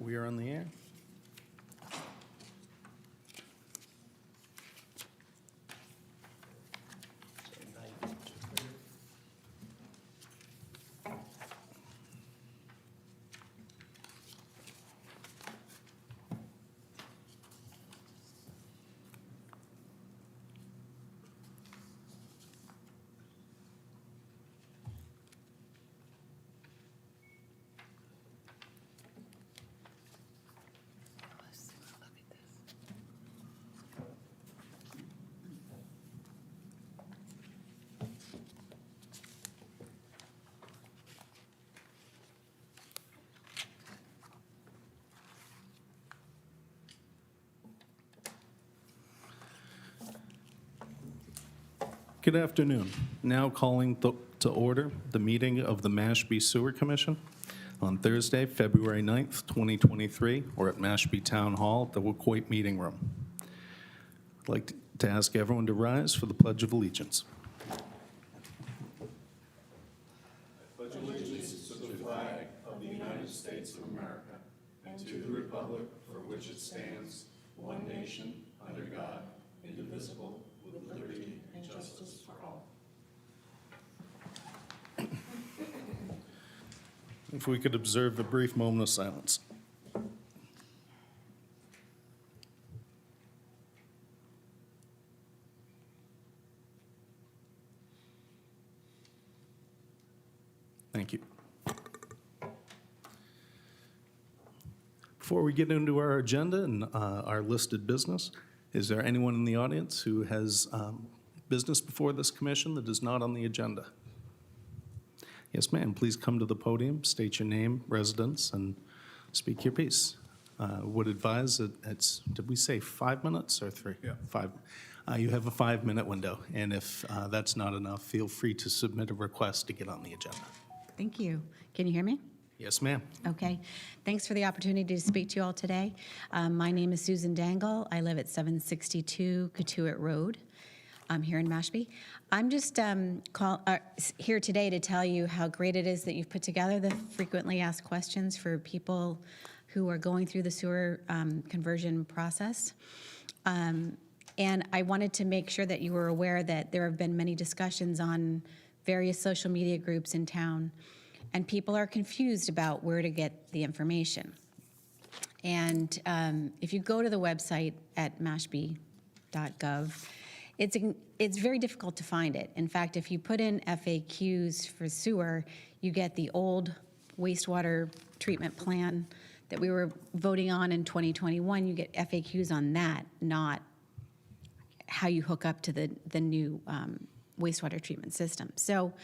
we are on the air. Good afternoon. Now calling to order the meeting of the Mashpee Sewer Commission on Thursday, February 9th, 2023. We're at Mashpee Town Hall, the Wacoit Meeting Room. I'd like to ask everyone to rise for the Pledge of Allegiance. If we could observe a brief moment of silence. Thank you. Before we get into our agenda and our listed business, is there anyone in the audience who has business before this commission that is not on the agenda? Yes, ma'am. Please come to the podium, state your name, residence, and speak your piece. Would advise that it's, did we say 5 minutes or 3? Yeah. 5. You have a 5-minute window, and if that's not enough, feel free to submit a request to get on the agenda. Thank you. Can you hear me? Yes, ma'am. Okay. Thanks for the opportunity to speak to you all today. My name is Susan Dangle. I live at 762 Cotuit Road. I'm here in Mashpee. I'm just here today to tell you how great it is that you've put together the frequently asked questions for people who are going through the sewer conversion process. And I wanted to make sure that you were aware that there have been many discussions on various social media groups in town, and people are confused about where to get the information. And if you go to the website at mashpee.gov, it's very difficult to find it. In fact, if you put in FAQs for sewer, you get the old wastewater treatment plan that we were voting on in 2021. You get FAQs on that, not how you hook up to the new wastewater treatment system. So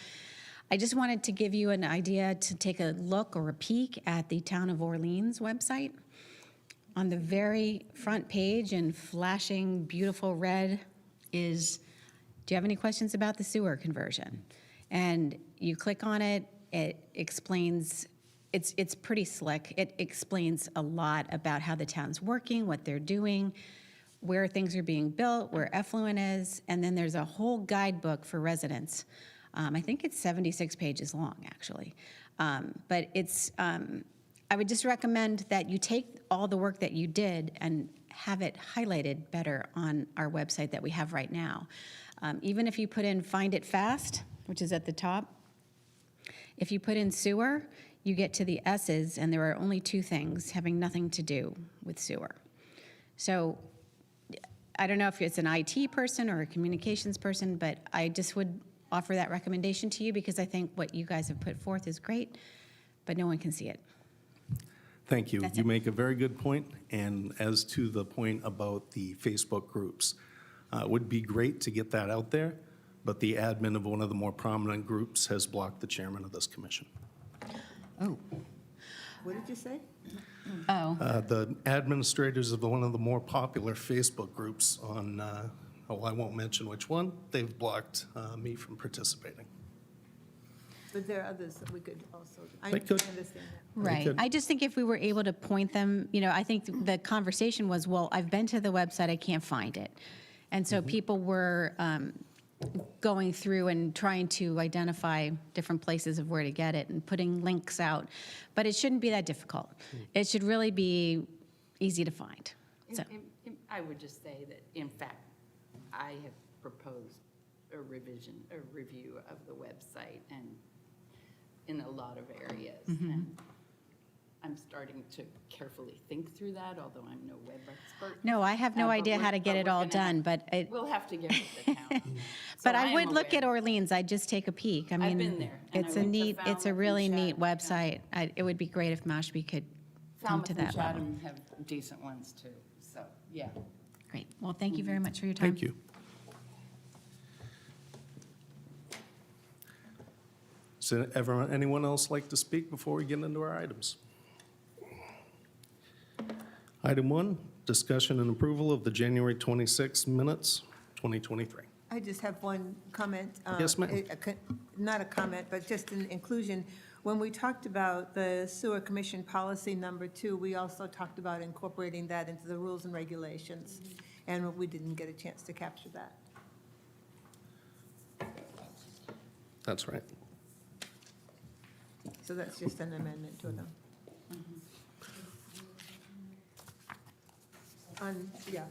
I just wanted to give you an idea to take a look or a peek at the Town of Orleans website. On the very front page in flashing beautiful red is, do you have any questions about the sewer conversion? And you click on it, it explains, it's pretty slick. It explains a lot about how the town's working, what they're doing, where things are being built, where effluent is, and then there's a whole guidebook for residents. I think it's 76 pages long, actually. But it's, I would just recommend that you take all the work that you did and have it highlighted better on our website that we have right now. Even if you put in Find It Fast, which is at the top, if you put in sewer, you get to the S's, and there are only 2 things having nothing to do with sewer. So I don't know if it's an IT person or a communications person, but I just would offer that recommendation to you because I think what you guys have put forth is great, but no one can see it. Thank you. That's You it. make a very good point. And as to the point about the Facebook groups, it would be great to get that out there, but the admin of one of the more prominent groups has blocked the chairman of this commission. Oh. What did you say? Oh. The administrators of one of the more popular Facebook groups on, I won't mention which one, they've blocked me from participating. But there are others that we could also, I They could. understand that. Right. could- I just think if we were able to point them, I think the conversation was, well, I've been to the website, I can't find it. And so people were going through and trying to identify different places of where to get it and putting links out. But it shouldn't be that difficult. It should really be easy to find. So, I would just say that, in fact, I have proposed a review of the website and in a lot of areas. And I'm starting to carefully think through that, although I'm no web expert. no, I have no But idea how to get it all done, but it, We'll have to get with the town. but So I am would look at aware. Orleans. I'd just take a peek. I mean, been there, and I it's a went to neat, it's a Falmouth really and neat Chatham. website. It would be great if Mashpee could come Falmouth to and that level. Chatham have decent ones, too, so, yeah. Great. Well, thank you very much for your time. Thank you. Does anyone else like to speak before we get into our items? Item 1, discussion and approval of the January 26 minutes, 2023. I just have one comment. Yes, ma'am. Not a comment, but just an inclusion. When we talked about the sewer commission policy number 2, we also talked about incorporating that into the rules and regulations, and we didn't get a chance to capture that. That's right. So that's just an amendment to them. Yeah.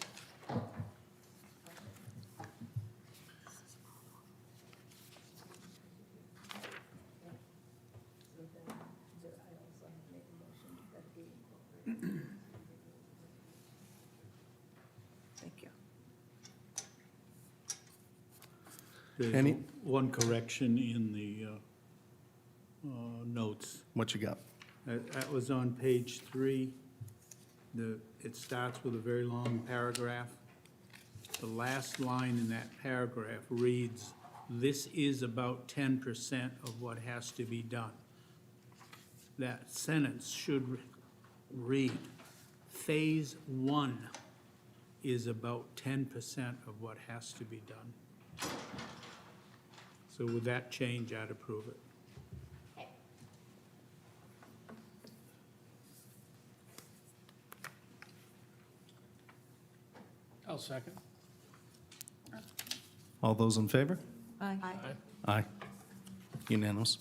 Thank you. There's Any- one correction in the notes. What you got? That was on page 3. It starts with a very long paragraph. The last line in that paragraph reads, "This is about 10% of what has to be done." That sentence should read, "Phase 1 is about 10% of what has to be done." So with that change, I'd approve it. I'll second. All those in favor? Aye. Aye. Unanimous.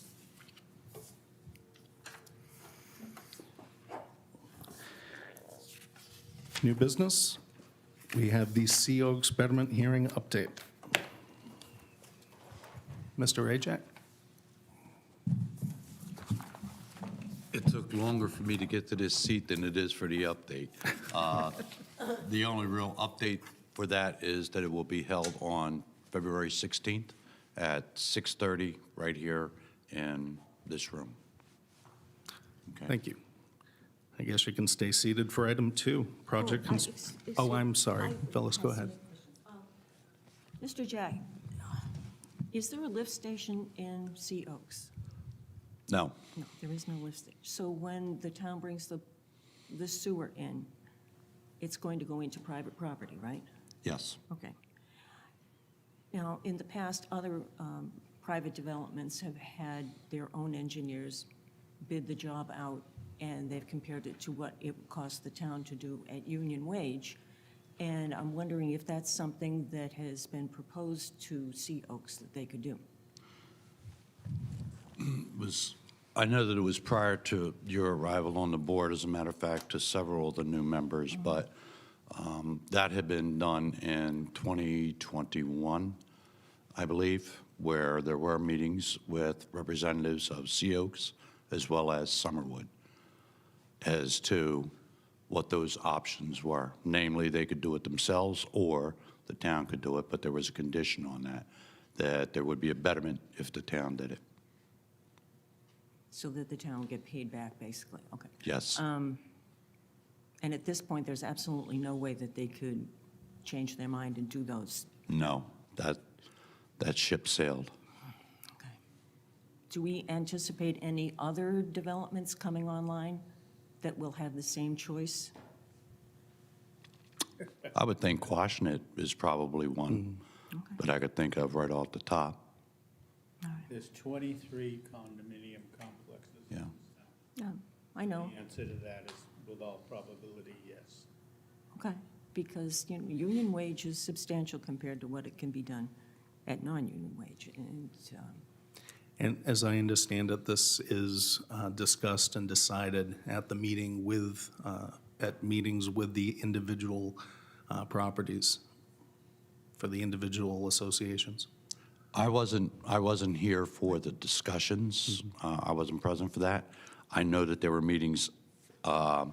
New business, we have the Sea Oaks Betterment Hearing Update. Mr. Ajak? It took longer for me to get to this seat than it is for the update. The only real update for that is that it will be held on February 16th at 6:30 right here in this room. Okay. Thank you. I guess you can stay seated for item 2, project. Oh, I'm sorry. Phyllis, go ahead. Mr. Jack, is there a lift station in Sea Oaks? No, No, there is no lift station. So when the town brings the sewer in, it's going to go into private property, right? yes, Okay. Now, in the past, other private developments have had their own engineers bid the job out, and they've compared it to what it would cost the town to do at union wage. And I'm wondering if that's something that has been proposed to Sea Oaks that they could do. I know that it was prior to your arrival on the board, as a matter of fact, to several of the new members, but that had been done in 2021, I believe, where there were meetings with representatives of Sea Oaks as well as Summerwood as to what those options were. Namely, they could do it themselves or the town could do it, but there was a condition on that, that there would be a betterment if the town did it. So that the town will get paid back, basically, okay. Yes. And at this point, there's absolutely no way that they could change their mind and do those. No, that ship sailed. Okay. Do we anticipate any other developments coming online that will have the same choice? I would think Quashnet is probably one Okay. that I could think of right off the top. All right. There's 23 condominium complexes. in Yeah. this town. I know, The answer to that is, with all probability, yes. okay, because, union wage is substantial compared to what it can be done at non-union wage. And as I understand it, this is discussed and decided at the meeting with, at meetings with the individual properties for the individual associations. I wasn't here for the discussions. I wasn't present for that. I know that there were meetings at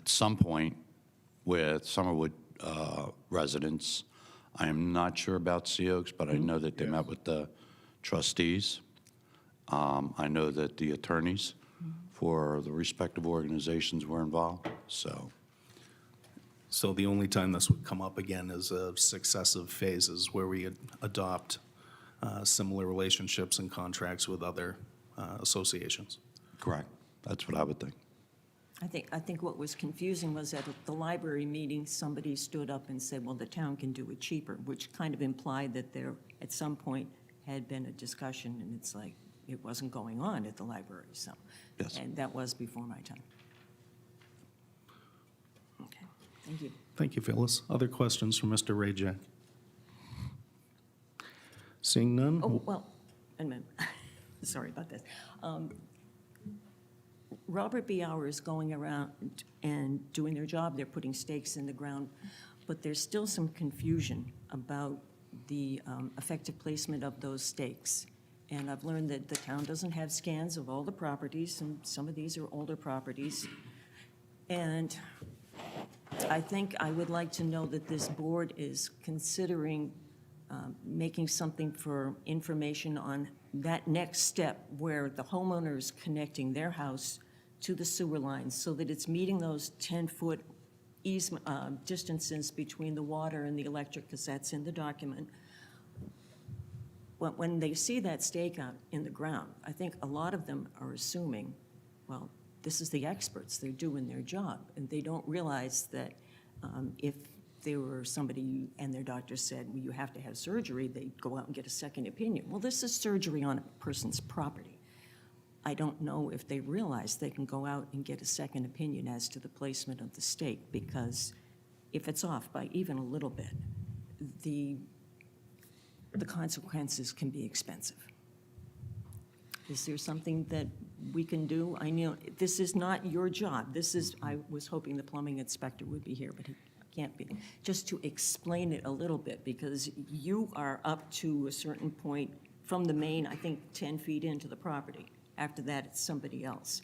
some point with Summerwood residents. I am not sure about Sea Oaks, but I know that they met with the trustees. I know that the attorneys for the respective organizations were involved, so. So the only time this would come up again is successive phases where we adopt similar relationships and contracts with other associations. Correct. That's what I would think. I think what was confusing was at the library meeting, somebody stood up and said, well, the town can do it cheaper, which kind of implied that there, at some point, had been a discussion, and it's like, it wasn't going on at the library, so. Yes. And that was before my time. Okay, thank you. Thank you, Phyllis. Other questions from Mr. Rajek? Seeing none? Oh, well, wait a minute. Sorry about this. Robert B. Hour is going around and doing their job. They're putting stakes in the ground, but there's still some confusion about the effective placement of those stakes. And I've learned that the town doesn't have scans of all the properties, and some of these are older properties. And I think I would like to know that this board is considering making something for information on that next step where the homeowner is connecting their house to the sewer lines so that it's meeting those 10-foot distances between the water and the electric, because that's in the document. When they see that stake out in the ground, I think a lot of them are assuming, well, this is the experts, they're doing their job, and they don't realize that if there were somebody and their doctor said, well, you have to have surgery, they'd go out and get a second opinion. Well, this is surgery on a person's property. I don't know if they realize they can go out and get a second opinion as to the placement of the stake, because if it's off by even a little bit, the consequences can be expensive. Is there something that we can do? I know this is not your job. This is, I was hoping the plumbing inspector would be here, but he can't be. Just to explain it a little bit, because you are up to a certain point from the main, I think 10 feet into the property. After that, it's somebody else.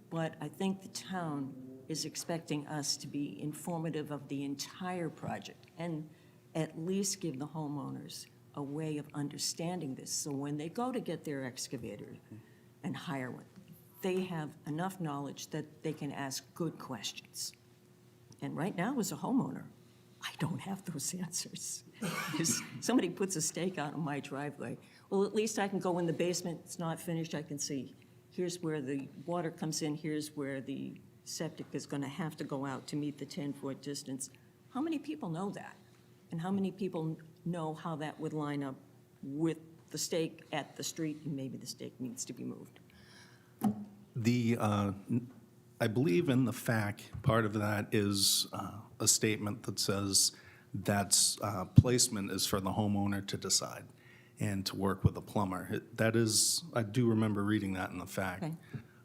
But I think the town is expecting us to be informative of the entire project and at least give the homeowners a way of understanding this. So when they go to get their excavator and hire one, they have enough knowledge that they can ask good questions. And right now, as a homeowner, I don't have those answers. If somebody puts a stake out on my driveway, well, at least I can go in the basement, it's not finished, I can see, here's where the water comes in, here's where the septic is gonna have to go out to meet the 10-foot distance. How many people know that? And how many people know how that would line up with the stake at the street, and maybe the stake needs to be moved? I believe in the FAQ, part of that is a statement that says that's placement is for the homeowner to decide and to work with a plumber. That is, I do remember reading that in the FAQ. Okay.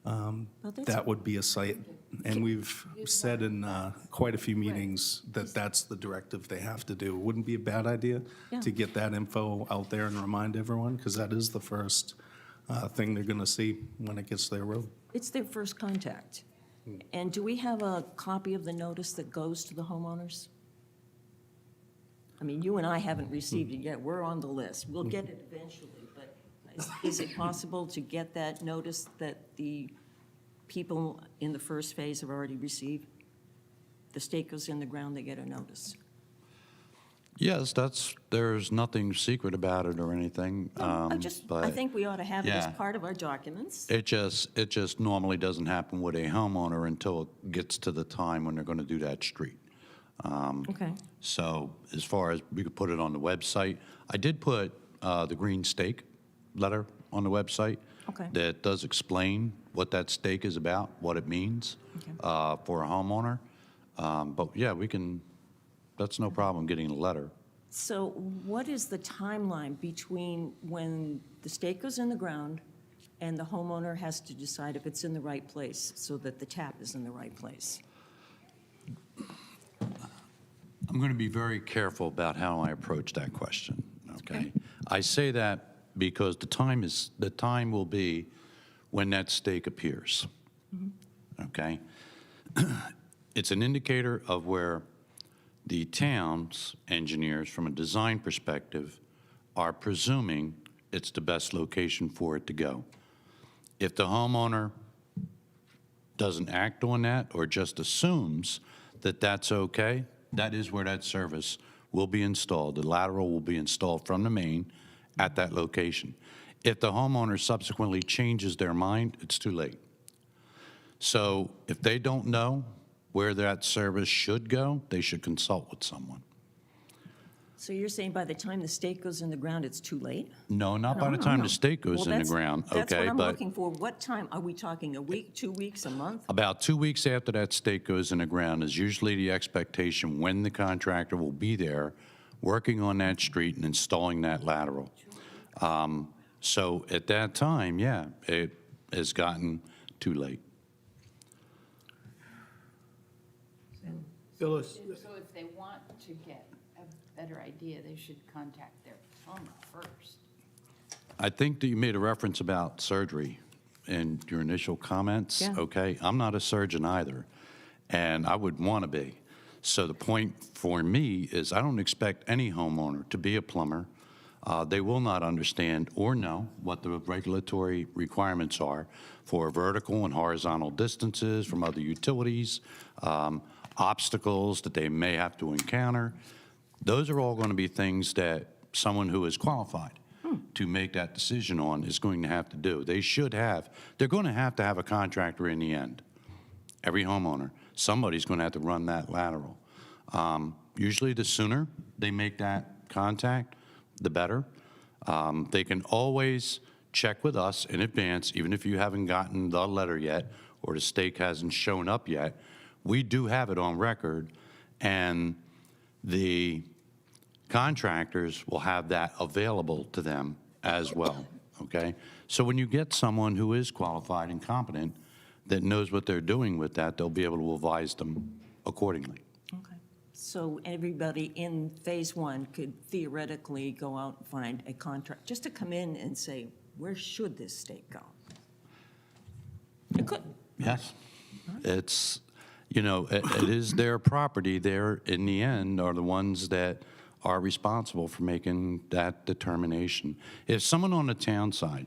Well, that's- That would be a site, and we've said in quite a few meetings that that's the directive they have to do. Wouldn't be a bad idea Yeah. to get that info out there and remind everyone, because that is the first thing they're going to see when it gets their road. It's their first contact. And do we have a copy of the notice that goes to the homeowners? I mean, you and I haven't received it yet. We're on the list. We'll get it eventually, but is it possible to get that notice that the people in the first phase have already received? The stake goes in the ground, they get a notice. Yes, there's nothing secret about it or anything. I but think we ought to have it as yeah. part of our documents. It just normally doesn't happen with a homeowner until it gets to the time when they're going to do that street. Okay. So as far as, we could put it on the website. I did put the green stake letter on the website. Okay. That does explain what that stake is about, what it means for a homeowner. But yeah, that's no problem getting a letter. So what is the timeline between when the stake goes in the ground and the homeowner has to decide if it's in the right place so that the tap is in the right place? I'm going to be very careful about how I approach that question, okay? I say that because the time will be when that stake appears, okay? It's an indicator of where the town's engineers, from a design perspective, are presuming it's the best location for it to go. If the homeowner doesn't act on that or just assumes that that's okay, that is where that service will be installed. The lateral will be installed from the main at that location. If the homeowner subsequently changes their mind, it's too late. So if they don't know where that service should go, they should consult with someone. So you're saying by the time the stake goes in the ground, it's too late? No, not by the time the stake goes in the ground, That's what okay? I'm But looking for. What time? Are we talking a week, 2 weeks, a month? about 2 weeks after that stake goes in the ground is usually the expectation when the contractor will be there working on that street and installing that lateral. So at that time, yeah, it has gotten too late. Phyllis, So if they want to get a better idea, they should contact their plumber first. I think that you made a reference about surgery in your initial comments, Yeah. okay? I'm not a surgeon either, and I would want to be. So the point for me is I don't expect any homeowner to be a plumber. They will not understand or know what the regulatory requirements are for vertical and horizontal distances from other utilities, obstacles that they may have to encounter. Those are all going to be things that someone who is qualified to make that decision on is going to have to do. They're going to have a contractor in the end. Every homeowner, somebody's going to have to run that lateral. Usually the sooner they make that contact, the better. They can always check with us in advance, even if you haven't gotten the letter yet or the stake hasn't shown up yet. We do have it on record, and the contractors will have that available to them as well, okay? So when you get someone who is qualified and competent that knows what they're doing with that, they'll be able to advise them accordingly. Okay. So everybody in Phase 1 could theoretically go out and find a contract, just to come in and say, where should this stake go? It could. Yes. It's, it is their property. They're, in the end, are the ones that are responsible for making that determination. If someone on the town side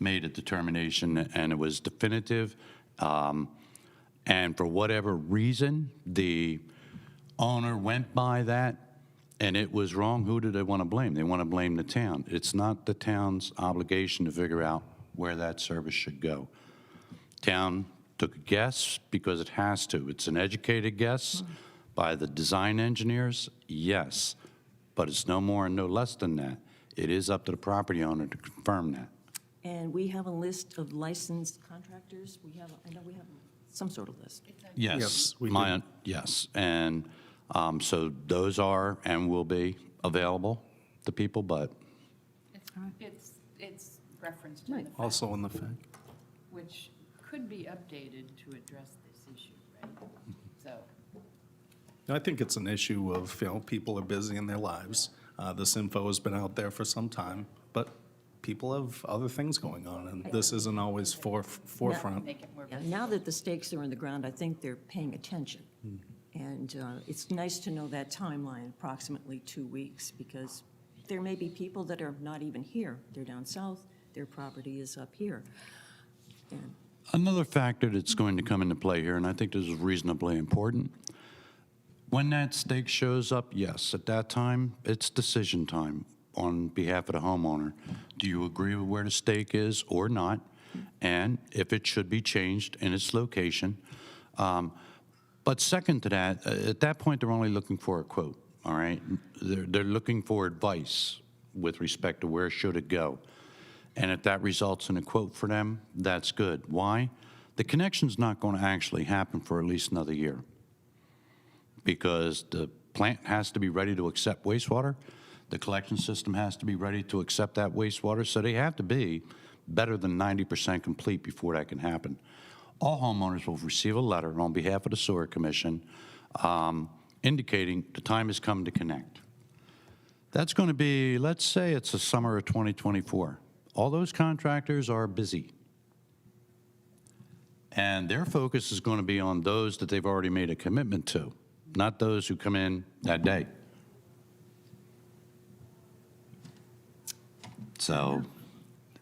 made a determination and it was definitive, and for whatever reason, the owner went by that and it was wrong, who do they want to blame? They want to blame the town. It's not the town's obligation to figure out where that service should go. Town took a guess because it has to. It's an educated guess by the design engineers, yes, but it's no more and no less than that. It is up to the property owner to confirm that. And we have a list of licensed contractors? I know we have some sort of list. Yes, we do. Yes, and so those are and will be available to people, but It's referenced in the fact, Also in the fact. which could be updated to address this issue, right? So, I think it's an issue of, people are busy in their lives. This info has been out there for some time, but people have other things going on, and this isn't always forefront. make it more. Yeah, now that the stakes are in the ground, I think they're paying attention. And it's nice to know that timeline, approximately 2 weeks, because there may be people that are not even here. They're down south, their property is up here. And another factor that's going to come into play here, and I think this is reasonably important, when that stake shows up, yes, at that time, it's decision time on behalf of the homeowner. Do you agree with where the stake is or not? And if it should be changed in its location. But second to that, at that point, they're only looking for a quote, all right? They're looking for advice with respect to where should it go. And if that results in a quote for them, that's good. Why? The connection's not going to actually happen for at least another year, because the plant has to be ready to accept wastewater. The collection system has to be ready to accept that wastewater, so they have to be better than 90% complete before that can happen. All homeowners will receive a letter on behalf of the Sewer Commission indicating the time has come to connect. That's going to be, let's say it's the summer of 2024. All those contractors are busy. And their focus is going to be on those that they've already made a commitment to, not those who come in that day. So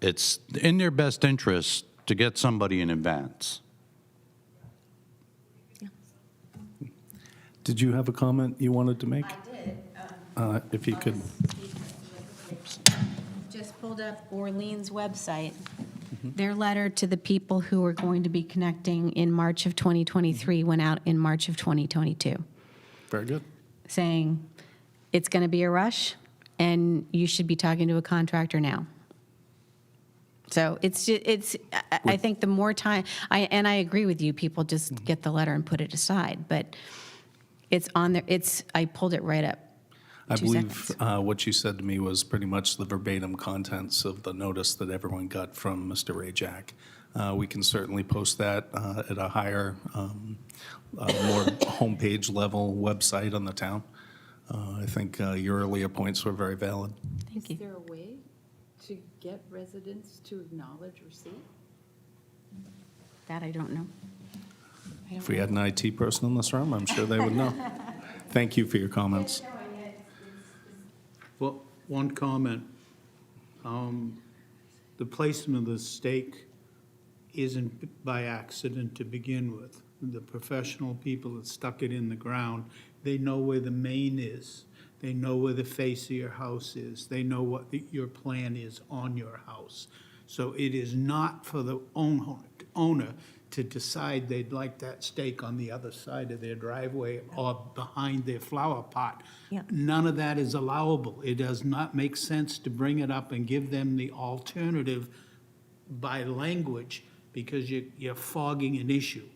it's in their best interest to get somebody in advance. Did you have a comment you wanted to make? I did. If you could, Just pulled up Orleans' website. Their letter to the people who are going to be connecting in March of 2023 went out in March of 2022, very good. saying it's going to be a rush and you should be talking to a contractor now. So I think the more time, I agree with you, people just get the letter and put it aside, but it's on there, I pulled it right up. I 2 believe seconds. what you said to me was pretty much the verbatim contents of the notice that everyone got from Mr. Rajak. We can certainly post that at a higher, more homepage level website on the town. I think your earlier points were very valid. Thank you. Is there a way to get residents to acknowledge receipt? That I don't know. If we had an IT person in this room, I'm sure they would know. Thank you for your comments. Well, one comment. The placement of the stake isn't by accident to begin with. The professional people that stuck it in the ground, they know where the main is. They know where the face of your house is. They know what your plan is on your house. So it is not for the owner to decide they'd like that stake on the other side of their driveway or behind their flower pot. Yeah. None of that is allowable. It does not make sense to bring it up and give them the alternative by language because you're fogging an issue.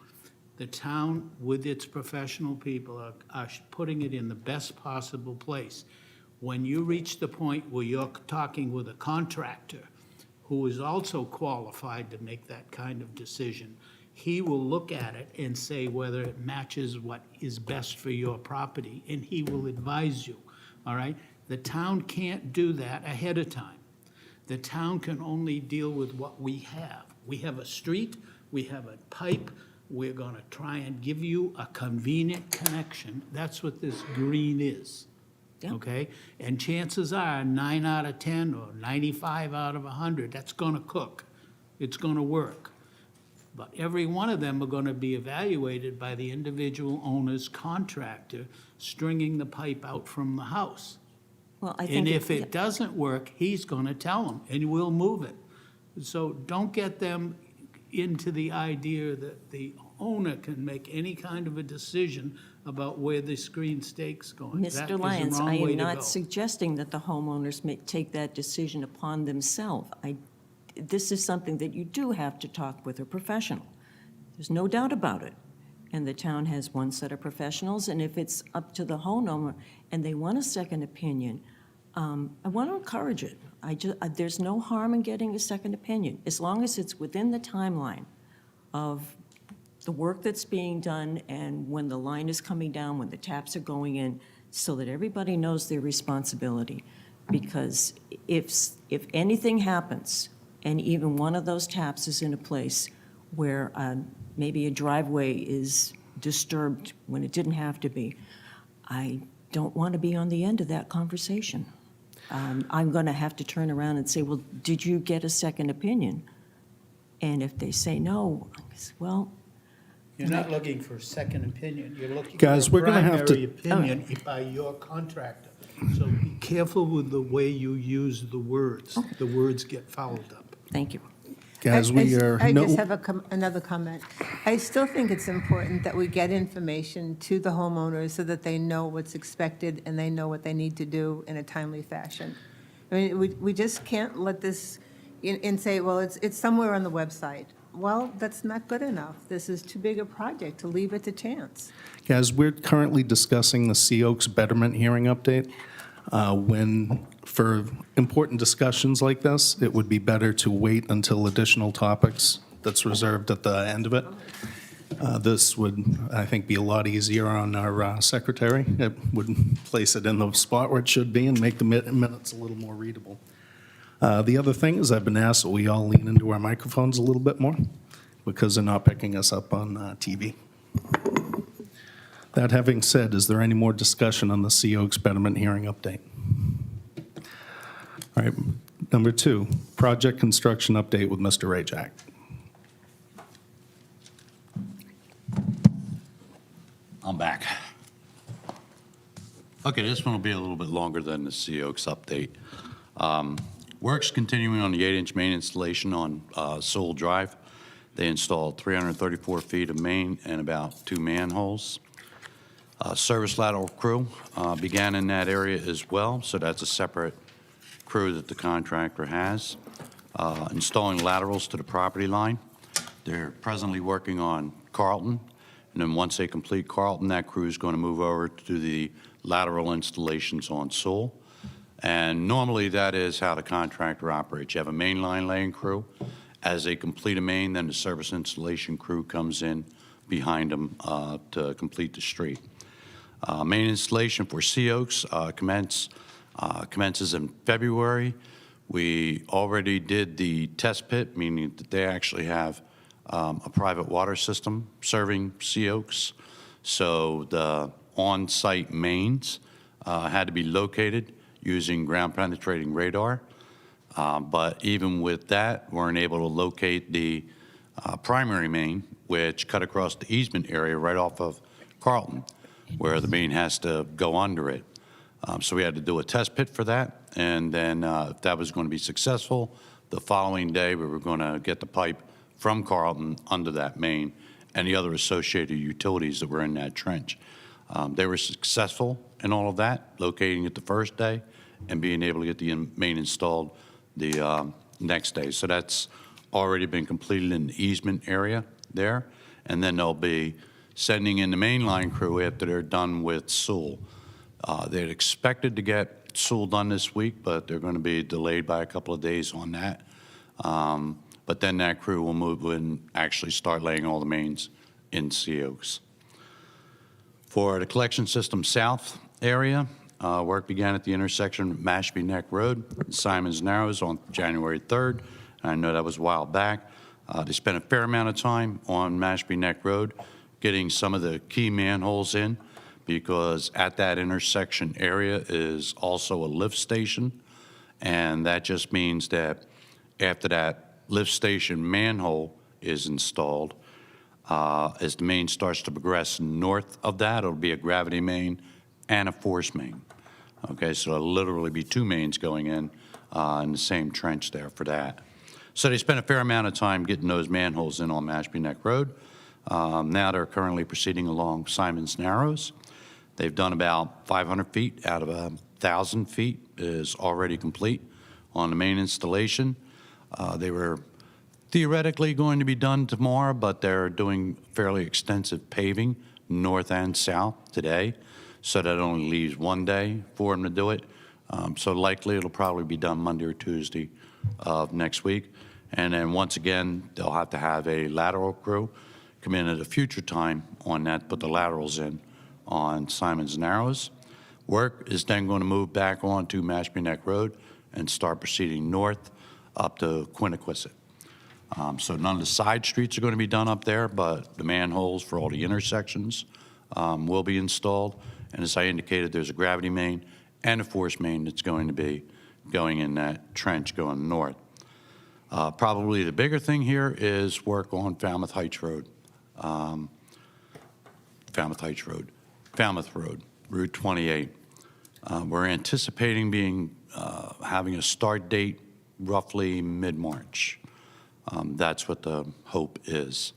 The town, with its professional people, are putting it in the best possible place. When you reach the point where you're talking with a contractor who is also qualified to make that kind of decision, he will look at it and say whether it matches what is best for your property, and he will advise you, all right? The town can't do that ahead of time. The town can only deal with what we have. We have a street, we have a pipe, we're gonna try and give you a convenient connection. That's what this green is, Yeah. okay? And chances are, 9 out of 10 or 95 out of 100, that's gonna cook. It's gonna work. But every one of them are gonna be evaluated by the individual owner's contractor stringing the pipe out from the house. Well, I think. And if yeah. it doesn't work, he's gonna tell them, and we'll move it. So don't get them into the idea that the owner can make any kind of a decision about where the screen stake's going. That is Mr. the Lyons, I wrong way am to go. not suggesting that the homeowners may take that decision upon themselves. This is something that you do have to talk with a professional. There's no doubt about it. And the town has one set of professionals, and if it's up to the homeowner and they want a second opinion, I want to encourage it. There's no harm in getting a second opinion, as long as it's within the timeline of the work that's being done and when the line is coming down, when the taps are going in, so that everybody knows their responsibility. Because if anything happens, and even one of those taps is in a place where maybe a driveway is disturbed when it didn't have to be, I don't want to be on the end of that conversation. I'm going to have to turn around and say, well, did you get a second opinion? And if they say no, I say, well, You're not looking for a second opinion, you're looking for Guys, a we're gonna have to- primary opinion by your contractor. So be careful with the way you use the words. The words get fouled up. thank you. Guys, we are. I no- just have another comment. I still think it's important that we get information to the homeowners so that they know what's expected and they know what they need to do in a timely fashion. I mean, we just can't let this and say, well, it's somewhere on the website. Well, that's not good enough. This is too big a project to leave it to chance. Guys, we're currently discussing the Sea Oaks Betterment hearing update. For important discussions like this, it would be better to wait until additional topics that's reserved at the end of it. This would, I think, be a lot easier on our secretary. It would place it in the spot where it should be and make the minutes a little more readable. The other thing is I've been asked that we all lean into our microphones a little bit more because they're not picking us up on TV. That having said, is there any more discussion on the Sea Oaks Betterment hearing update? All right, number 2, project construction update with Mr. Rajak. I'm back. Okay, this one will be a little bit longer than the Sea Oaks update. Work's continuing on the 8-inch main installation on Sewell Drive. They installed 334 feet of main and about 2 manholes. Service lateral crew began in that area as well, so that's a separate crew that the contractor has. Installing laterals to the property line. They're presently working on Carlton, and then once they complete Carlton, that crew is going to move over to do the lateral installations on Sewell. And normally that is how the contractor operates. You have a main line laying crew. As they complete a main, then the service installation crew comes in behind them to complete the street. Main installation for Sea Oaks commences in February. We already did the test pit, meaning that they actually have a private water system serving Sea Oaks. So the on-site mains had to be located using ground penetrating radar. But even with that, we weren't able to locate the primary main, which cut across the easement area right off of Carlton, where the main has to go under it. So we had to do a test pit for that, and then if that was going to be successful, the following day we were going to get the pipe from Carlton under that main and the other associated utilities that were in that trench. They were successful in all of that, locating it the first day and being able to get the main installed the next day. So that's already been completed in the easement area there, and then they'll be sending in the main line crew after they're done with Sewell. They'd expected to get Sewell done this week, but they're going to be delayed by a couple of days on that. But then that crew will move and actually start laying all the mains in Sea Oaks. For the collection system south area, work began at the intersection of Mashpee Neck Road and Simons Narrows on January 3rd. I know that was a while back. They spent a fair amount of time on Mashpee Neck Road getting some of the key manholes in, because at that intersection area is also a lift station, and that just means that after that lift station manhole is installed, as the main starts to progress north of that, it'll be a gravity main and a force main. Okay, so there'll literally be 2 mains going in the same trench there for that. So they spent a fair amount of time getting those manholes in on Mashpee Neck Road. Now they're currently proceeding along Simons Narrows. They've done about 500 feet out of 1,000 feet is already complete on the main installation. They were theoretically going to be done tomorrow, but they're doing fairly extensive paving north and south today, so that only leaves 1 day for them to do it. So likely it'll probably be done Monday or Tuesday of next week. And then once again, they'll have to have a lateral crew come in at a future time on that, put the laterals in on Simons Narrows. Work is then going to move back onto Mashpee Neck Road and start proceeding north up to Quiniquisette. So none of the side streets are going to be done up there, but the manholes for all the intersections will be installed. And as I indicated, there's a gravity main and a force main that's going to be going in that trench going north. Probably the bigger thing here is work on Falmouth Heights Road. Falmouth Road, Route 28. We're anticipating having a start date roughly mid-March. That's what the hope is.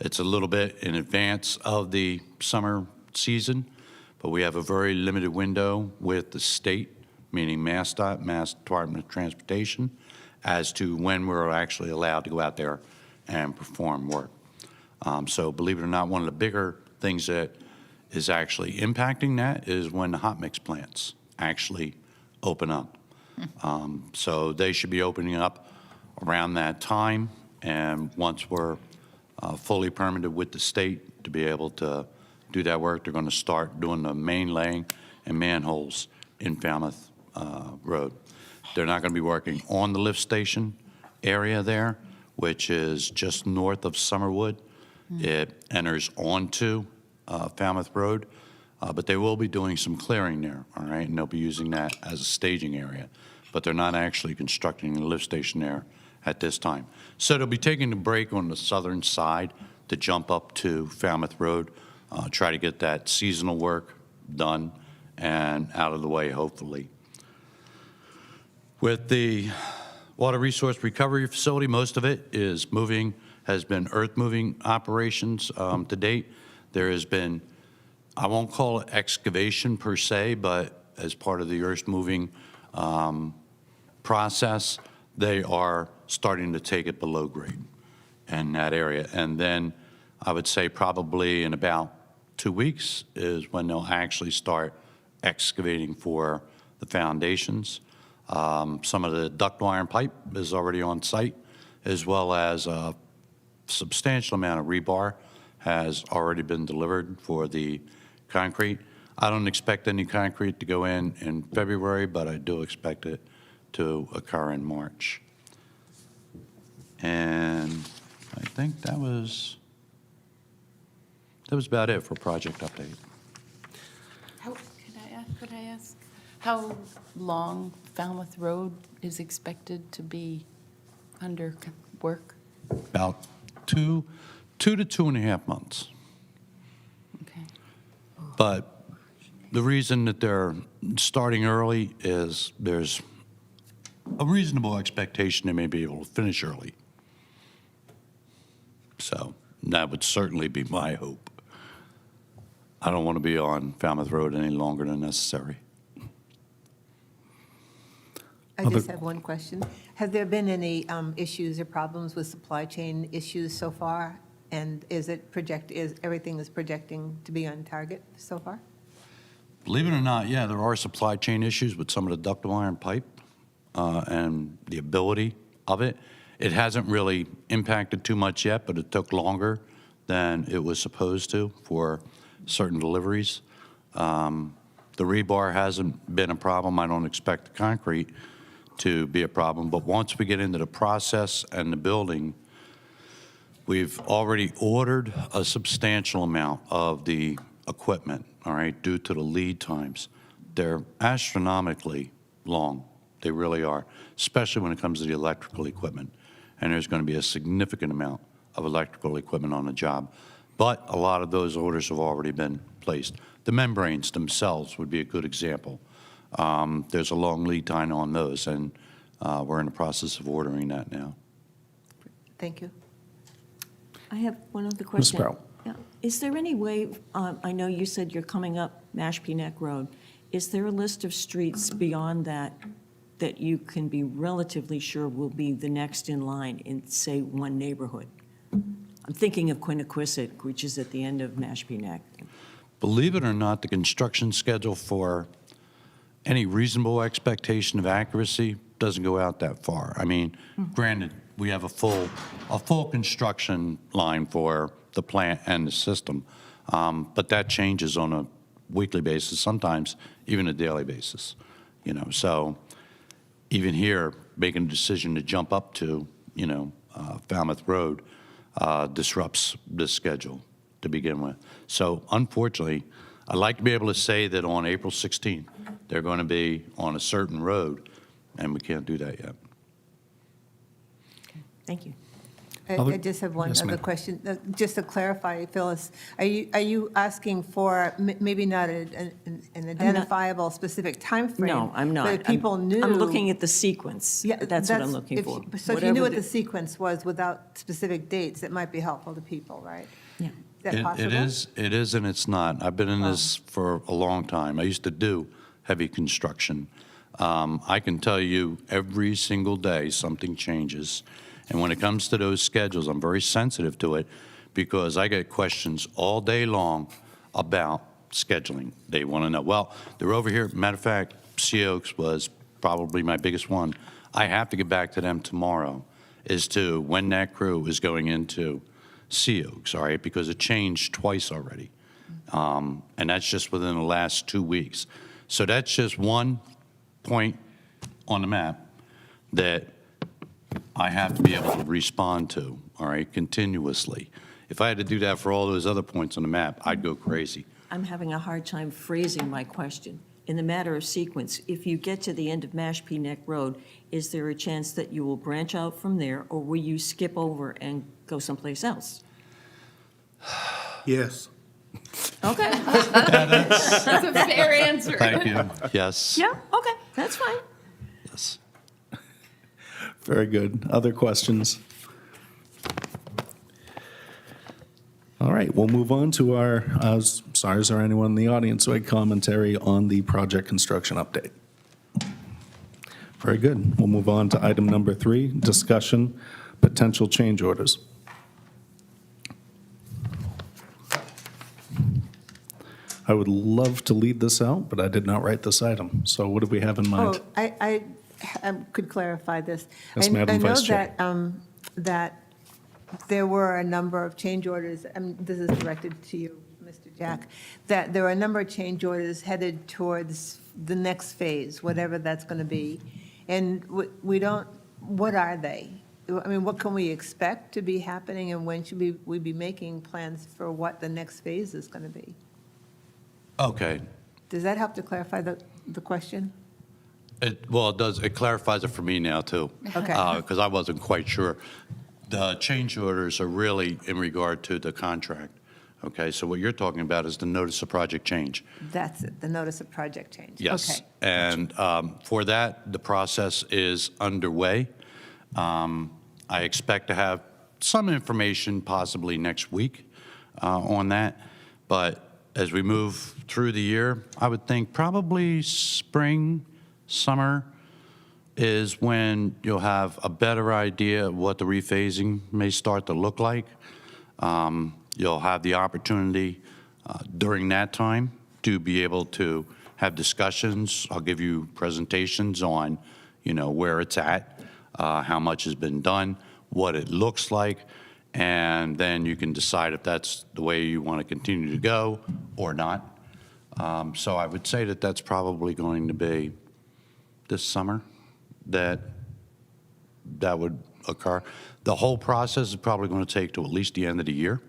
It's a little bit in advance of the summer season, but we have a very limited window with the state, meaning MassDOT, Mass Department of Transportation, as to when we're actually allowed to go out there and perform work. So believe it or not, one of the bigger things that is actually impacting that is when the hot mix plants actually open up. So they should be opening up around that time, and once we're fully permitted with the state to be able to do that work, they're going to start doing the main laying and manholes in Falmouth Road. They're not going to be working on the lift station area there, which is just north of Summerwood. It enters onto Falmouth Road, but they will be doing some clearing there, all right? And they'll be using that as a staging area, but they're not actually constructing a lift station there at this time. So they'll be taking the break on the southern side to jump up to Falmouth Road, try to get that seasonal work done and out of the way, hopefully. With the water resource recovery facility, most of it is moving, has been earth-moving operations to date. There has been, I won't call it excavation per se, but as part of the earth-moving process, they are starting to take it below grade in that area. And then I would say probably in about 2 weeks is when they'll actually start excavating for the foundations. Some of the ductile iron pipe is already on site, as well as a substantial amount of rebar has already been delivered for the concrete. I don't expect any concrete to go in February, but I do expect it to occur in March. And I think that was about it for project update. Could I ask, how long Falmouth Road is expected to be under work? About two to 2.5 months. Okay. But the reason that they're starting early is there's a reasonable expectation they may be able to finish early. So that would certainly be my hope. I don't want to be on Falmouth Road any longer than necessary. I just have one question. Have there been any issues or problems with supply chain issues so far? And is everything is projecting to be on target so far? Believe it or not, yeah, there are supply chain issues with some of the ductile iron pipe and the ability of it. It hasn't really impacted too much yet, but it took longer than it was supposed to for certain deliveries. The rebar hasn't been a problem. I don't expect the concrete to be a problem. But once we get into the process and the building, we've already ordered a substantial amount of the equipment, all right, due to the lead times. They're astronomically long. They really are, especially when it comes to the electrical equipment. And there's going to be a significant amount of electrical equipment on the job. But a lot of those orders have already been placed. The membranes themselves would be a good example. There's a long lead time on those, and we're in the process of ordering that now. Thank you. I have one other question. Sparrow. Yeah. Is there any way, I know you said you're coming up Mashpee Neck Road. Is there a list of streets beyond that that you can be relatively sure will be the next in line in, say, one neighborhood? I'm thinking of Quiniquisette, which is at the end of Mashpee Neck. Believe it or not, the construction schedule for any reasonable expectation of accuracy doesn't go out that far. I mean, granted, we have a full construction line for the plant and the system, but that changes on a weekly basis, sometimes even a daily basis, you know. So even here, making a decision to jump up to, Falmouth Road disrupts this schedule to begin with. So unfortunately, I'd like to be able to say that on April 16th, they're going to be on a certain road, and we can't do that yet. Thank you. I just have one Yes, other ma'am. question. Just to clarify, Phyllis, are you asking for maybe not an identifiable specific timeframe? No, I'm not. But if people knew. I'm looking at the sequence. Yeah, That's what I'm looking if- for. So if you knew what Whatever the sequence was without specific dates, it might be helpful to people, right? Yeah. Is that possible? It is and it's not. I've been in this for a long time. I used to do heavy construction. I can tell you every single day something changes. And when it comes to those schedules, I'm very sensitive to it because I get questions all day long about scheduling. They want to know, well, they're over here. Matter of fact, Sea Oaks was probably my biggest one. I have to get back to them tomorrow as to when that crew is going into Sea Oaks, all right? Because it changed twice already. And that's just within the last 2 weeks. So that's just one point on the map that I have to be able to respond to, all right, continuously. If I had to do that for all those other points on the map, I'd go crazy. I'm having a hard time phrasing my question. In the matter of sequence, if you get to the end of Mashpee Neck Road, is there a chance that you will branch out from there, or will you skip over and go someplace else? Yes. Okay. That's a fair answer. Thank you. Yes. Yeah, okay, that's fine. Yes. Very good. Other questions? All right, we'll move on to our, sorry, is there anyone in the audience who had commentary on the project construction update? Very good. We'll move on to item number 3, discussion, potential change orders. I would love to lead this out, but I did not write this item. So what do we have in mind? Oh, I could clarify this. Yes, Madam Vice Chair. I know that there were a number of change orders, and this is directed to you, Mr. Jack, that there were a number of change orders headed towards the next phase, whatever that's going to be. And we don't, what are they? I mean, what can we expect to be happening, and when should we be making plans for what the next phase is going to be? Okay. Does that help to clarify the question? Well, it does, it clarifies it for me now, too. Okay. Because I wasn't quite sure. The change orders are really in regard to the contract, okay? So what you're talking about is the notice of project change. That's it, the notice of project change. Yes. Okay. And for that, the process is underway. I expect to have some information possibly next week on that. But as we move through the year, I would think probably spring, summer is when you'll have a better idea of what the rephasing may start to look like. You'll have the opportunity during that time to be able to have discussions. I'll give you presentations on, where it's at, how much has been done, what it looks like, and then you can decide if that's the way you want to continue to go or not. So I would say that that's probably going to be this summer that would occur. The whole process is probably going to take to at least the end of the year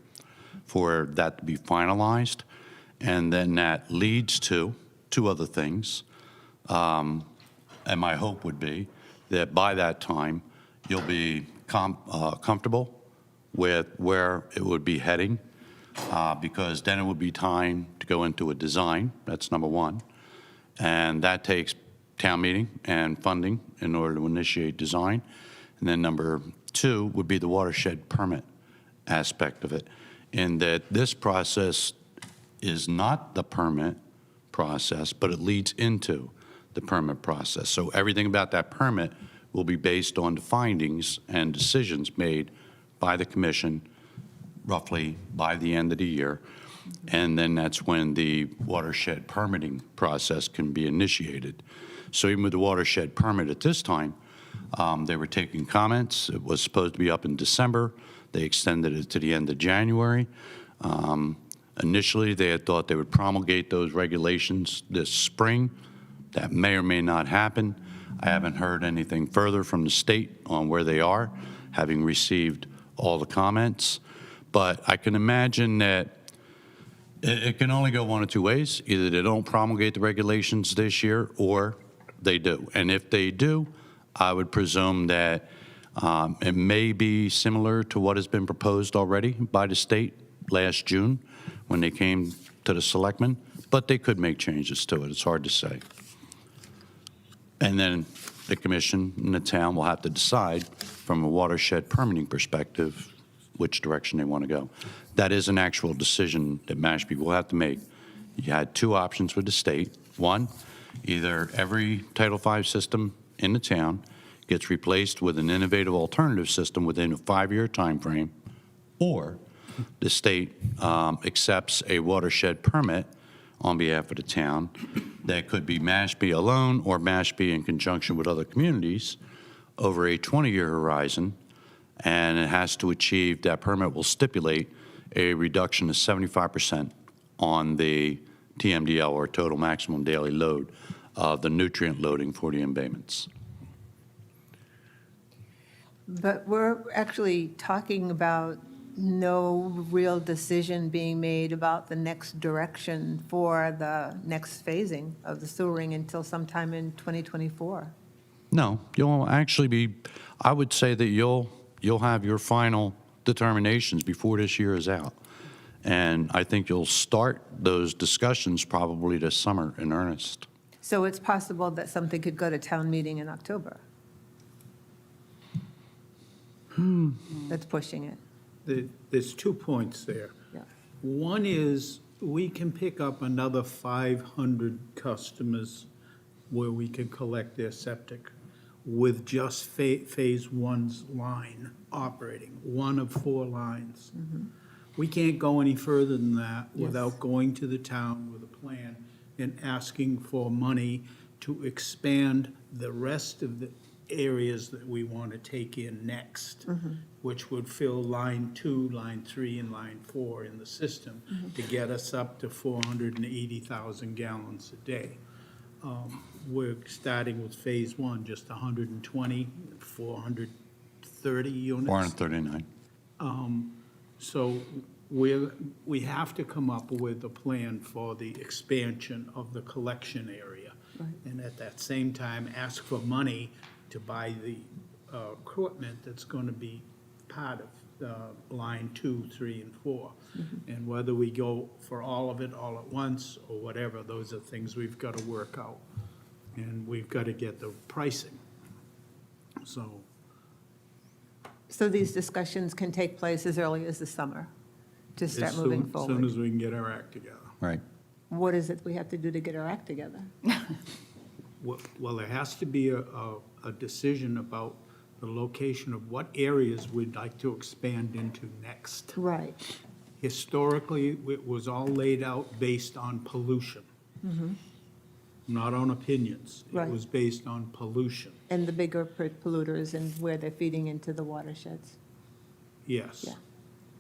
for that to be finalized. And then that leads to two other things. And my hope would be that by that time, you'll be comfortable with where it would be heading, because then it would be time to go into a design. That's number one. And that takes town meeting and funding in order to initiate design. And then number 2 would be the watershed permit aspect of it, in that this process is not the permit process, but it leads into the permit process. So everything about that permit will be based on the findings and decisions made by the commission roughly by the end of the year. And then that's when the watershed permitting process can be initiated. So even with the watershed permit at this time, they were taking comments. It was supposed to be up in December. They extended it to the end of January. Initially, they had thought they would promulgate those regulations this spring. That may or may not happen. I haven't heard anything further from the state on where they are, having received all the comments. But I can imagine that it can only go one of two ways. Either they don't promulgate the regulations this year, or they do. And if they do, I would presume that it may be similar to what has been proposed already by the state last June when they came to the selectmen, but they could make changes to it. It's hard to say. And then the commission and the town will have to decide from a watershed permitting perspective which direction they want to go. That is an actual decision that Mashpee will have to make. You had 2 options with the state. One, either every Title V system in the town gets replaced with an innovative alternative system within a 5-year time frame, or the state accepts a watershed permit on behalf of the town. That could be Mashpee alone or Mashpee in conjunction with other communities over a 20-year horizon, and it has to achieve, that permit will stipulate a reduction of 75% on the TMDL, or total maximum daily load, of the nutrient loading for the embayments. But we're actually talking about no real decision being made about the next direction for the next phasing of the sewering until sometime in 2024. No, you'll actually be, I would say that you'll have your final determinations before this year is out. And I think you'll start those discussions probably this summer in earnest. So it's possible that something could go to town meeting in October. That's pushing it. There's 2 points there. Yeah. One is, we can pick up another 500 customers where we can collect their septic with just Phase 1's line operating, one of 4 lines. We can't go any further than that without going to the town with a plan and asking for money to expand the rest of the areas that we want to take in next, which would fill line 2, line 3, and line 4 in the system to get us up to 480,000 gallons a day. We're starting with Phase 1, just 120, 430 units. 439. So we have to come up with a plan for the expansion of the collection area. And at that same time, ask for money to buy the equipment that's going to be part of line 2, 3, and 4. And whether we go for all of it all at once or whatever, those are things we've got to work out. And we've got to get the pricing. So these discussions can take place as early as the summer to start moving As soon forward. as we can get our act together. Right. What is it we have to do to get our act together? Well, there has to be a decision about the location of what areas we'd like to expand into next. Right. Historically, it was all laid out based on pollution, not on opinions. Right. It was based on pollution, And the bigger polluters and where they're feeding into the watersheds. yes. Yeah.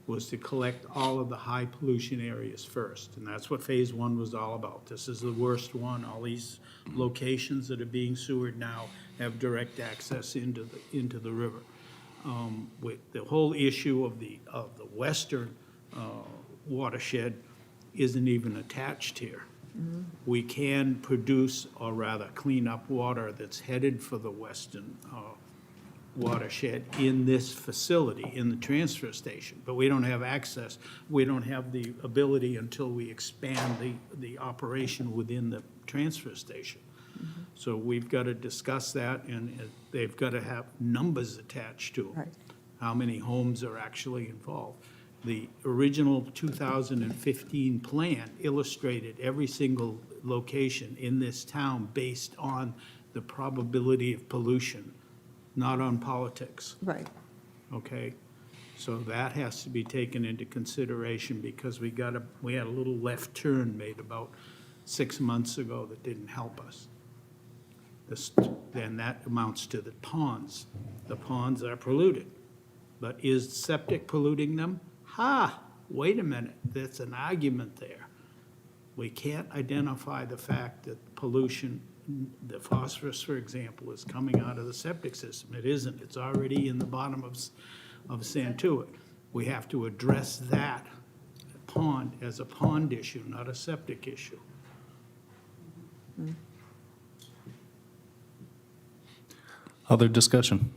Was to collect all of the high pollution areas first, and that's what Phase 1 was all about. This is the worst one. All these locations that are being sewered now have direct access into the river. With the whole issue of the western watershed isn't even attached here. We can produce, or rather clean up water that's headed for the western watershed in this facility, in the transfer station, but we don't have access. We don't have the ability until we expand the operation within the transfer station. So we've got to discuss that, and they've got to have numbers attached to them. Right. How many homes are actually involved. The original 2015 plan illustrated every single location in this town based on the probability of pollution, not on politics, Right. okay? So that has to be taken into consideration, because we had a little left turn made about 6 months ago that didn't help us. Then that amounts to the ponds. The ponds are polluted, but is septic polluting them? Wait a minute, that's an argument there. We can't identify the fact that pollution, the phosphorus, for example, is coming out of the septic system. It isn't. It's already in the bottom of Santuit. We have to address that pond as a pond issue, not a septic issue. Other discussion?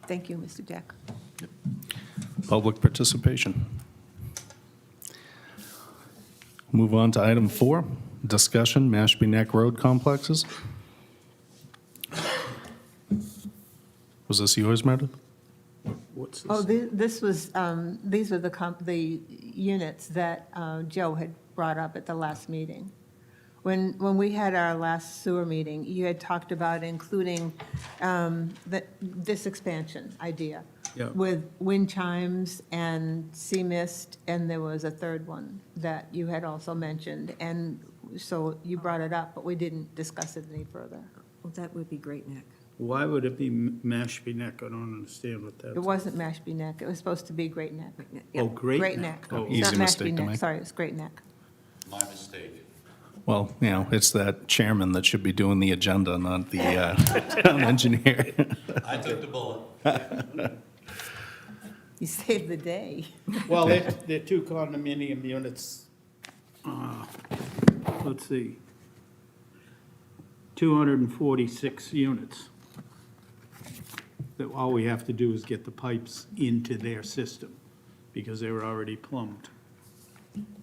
Thank you, Mr. Deck. Public participation. Move on to item 4, discussion Mashpee Neck Road complexes. Was this yours, Meredith? What's Oh, this? this was, these were the units that Joe had brought up at the last meeting. When we had our last sewer meeting, you had talked about including this expansion idea. Yeah. with wind chimes and sea mist, and there was a third one that you had also mentioned. And so you brought it up, but we didn't discuss it any further. Well, that would be Great Neck. Why would it be Mashpee Neck? I don't understand what that's. It wasn't Mashpee Neck, it was supposed to be Great Neck. Oh, Great Great Neck. Neck. Oh, Easy Not mistake Mashpee to Neck, make. sorry, it's Great Neck. My mistake. Well, it's that chairman that should be doing the agenda, not the town engineer. I took the bullet. You saved the day. Well, they're two condominium units. Let's see. 246 units. That all we have to do is get the pipes into their system, because they were already plumbed.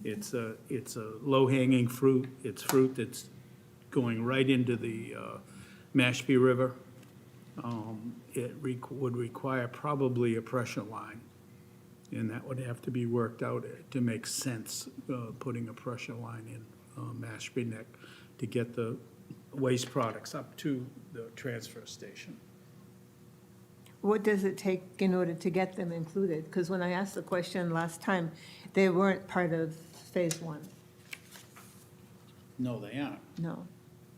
It's a low-hanging fruit. It's fruit that's going right into the Mashpee River. It would require probably a pressure line, and that would have to be worked out to make sense, putting a pressure line in Mashpee Neck to get the waste products up to the transfer station. What does it take in order to get them included? Because when I asked the question last time, they weren't part of Phase 1, No, they aren't. no.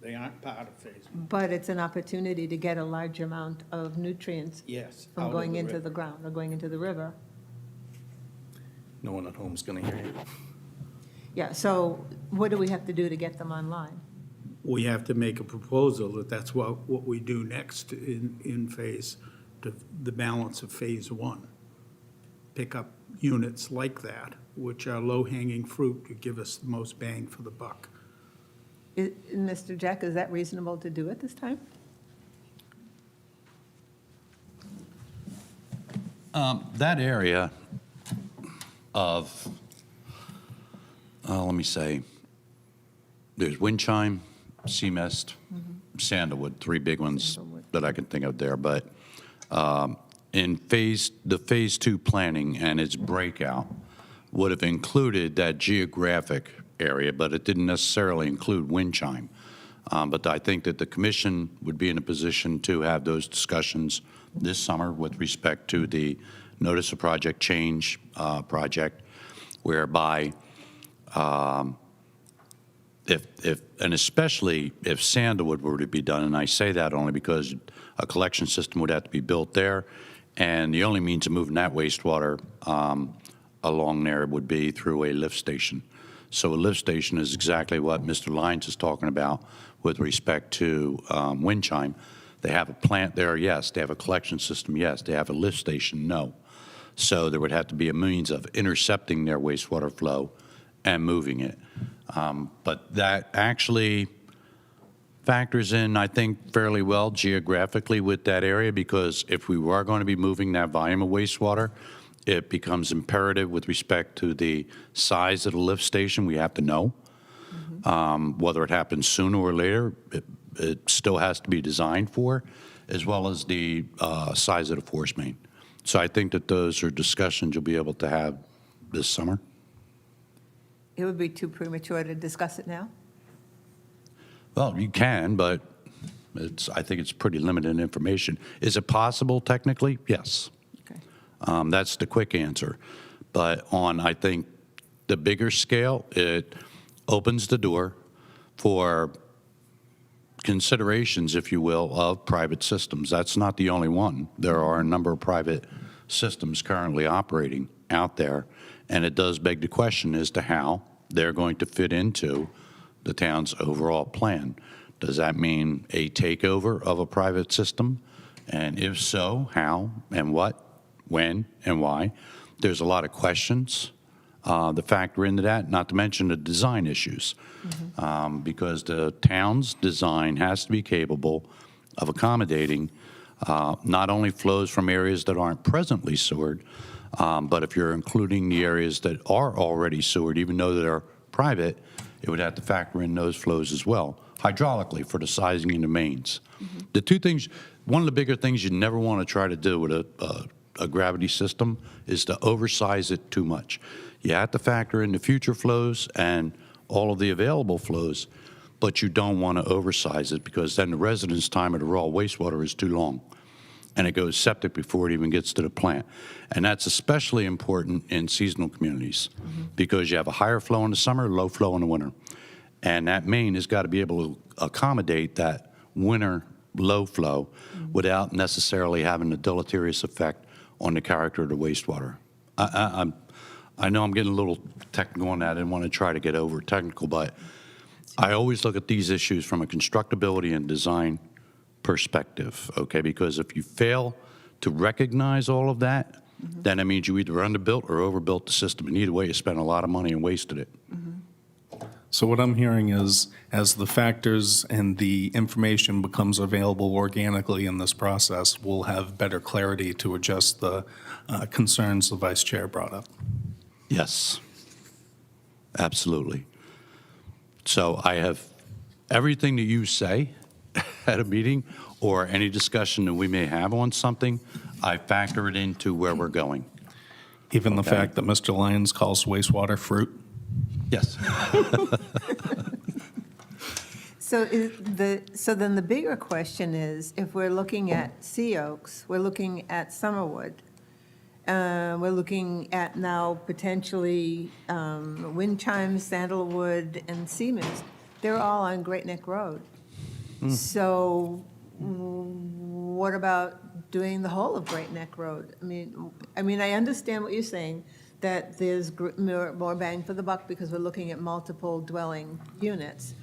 They aren't part of Phase 1. But it's an opportunity to get a large amount of nutrients Yes. out from of going the into river. the ground or going into the river. No one at home's going to hear you. Yeah, so what do we have to do to get them online? We have to make a proposal that that's what we do next in the balance of Phase 1. Pick up units like that, which are low-hanging fruit to give us the most bang for the buck. Mr. Jack, is that reasonable to do at this time? That area of, let me say, there's wind chime, sea mist, sandalwood, three big ones that I can think of there. But in the Phase 2 planning and its breakout would have included that geographic area, but it didn't necessarily include wind chime. But I think that the commission would be in a position to have those discussions this summer with respect to the notice of project change project, whereby and especially if Sandalwood were to be done, and I say that only because a collection system would have to be built there, and the only means of moving that wastewater along there would be through a lift station. So a lift station is exactly what Mr. Lyons is talking about with respect to wind chime. They have a plant there, yes. They have a collection system, yes. They have a lift station, no. So there would have to be a means of intercepting their wastewater flow and moving it. But that actually factors in, I think, fairly well geographically with that area, because if we were going to be moving that volume of wastewater, it becomes imperative with respect to the size of the lift station. We have to know. Whether it happens sooner or later, it still has to be designed for, as well as the size of the force main. So I think that those are discussions you'll be able to have this summer. It would be too premature to discuss it now? Well, you can, but I think it's pretty limited information. Is it possible technically? Yes. Okay. That's the quick answer. But on, I think, the bigger scale, it opens the door for considerations, if you will, of private systems. That's not the only one. There are a number of private systems currently operating out there, and it does beg the question as to how they're going to fit into the town's overall plan. Does that mean a takeover of a private system? And if so, how and what, when and why? There's a lot of questions that factor into that, not to mention the design issues. Because the town's design has to be capable of accommodating not only flows from areas that aren't presently sewered, but if you're including the areas that are already sewered, even though they're private, it would have to factor in those flows as well, hydraulically for the sizing of the mains. The two things, one of the bigger things you never want to try to do with a gravity system is to oversize it too much. You have to factor in the future flows and all of the available flows, but you don't want to oversize it, because then the residence time of the raw wastewater is too long. and it goes septic before it even gets to the plant. And that's especially important in seasonal communities because you have a higher flow in the summer, low flow in the winter. And that main has got to be able to accommodate that winter low flow without necessarily having a deleterious effect on the character of the wastewater. I know I'm getting a little technical on that. I didn't want to try to get over technical, but I always look at these issues from a constructability and design perspective, okay? Because if you fail to recognize all of that, then it means you either underbuilt or overbuilt the system. And either way, you spent a lot of money and wasted it. So what I'm hearing is, as the factors and the information becomes available organically in this process, we'll have better clarity to adjust the concerns the vice chair brought up. Yes, absolutely. So I have everything that you say at a meeting or any discussion that we may have on something, I factor it into where we're going. Even the Okay. fact that Mr. Lyons calls wastewater fruit. Yes. So then the bigger question is, if we're looking at Sea Oaks, we're looking at Summerwood, we're looking at now potentially Wind Chimes, Sandalwood, and Sea Mist. They're all on Great Neck Road. So what about doing the whole of Great Neck Road? I mean, I understand what you're saying, that there's more bang for the buck because we're looking at multiple dwelling units.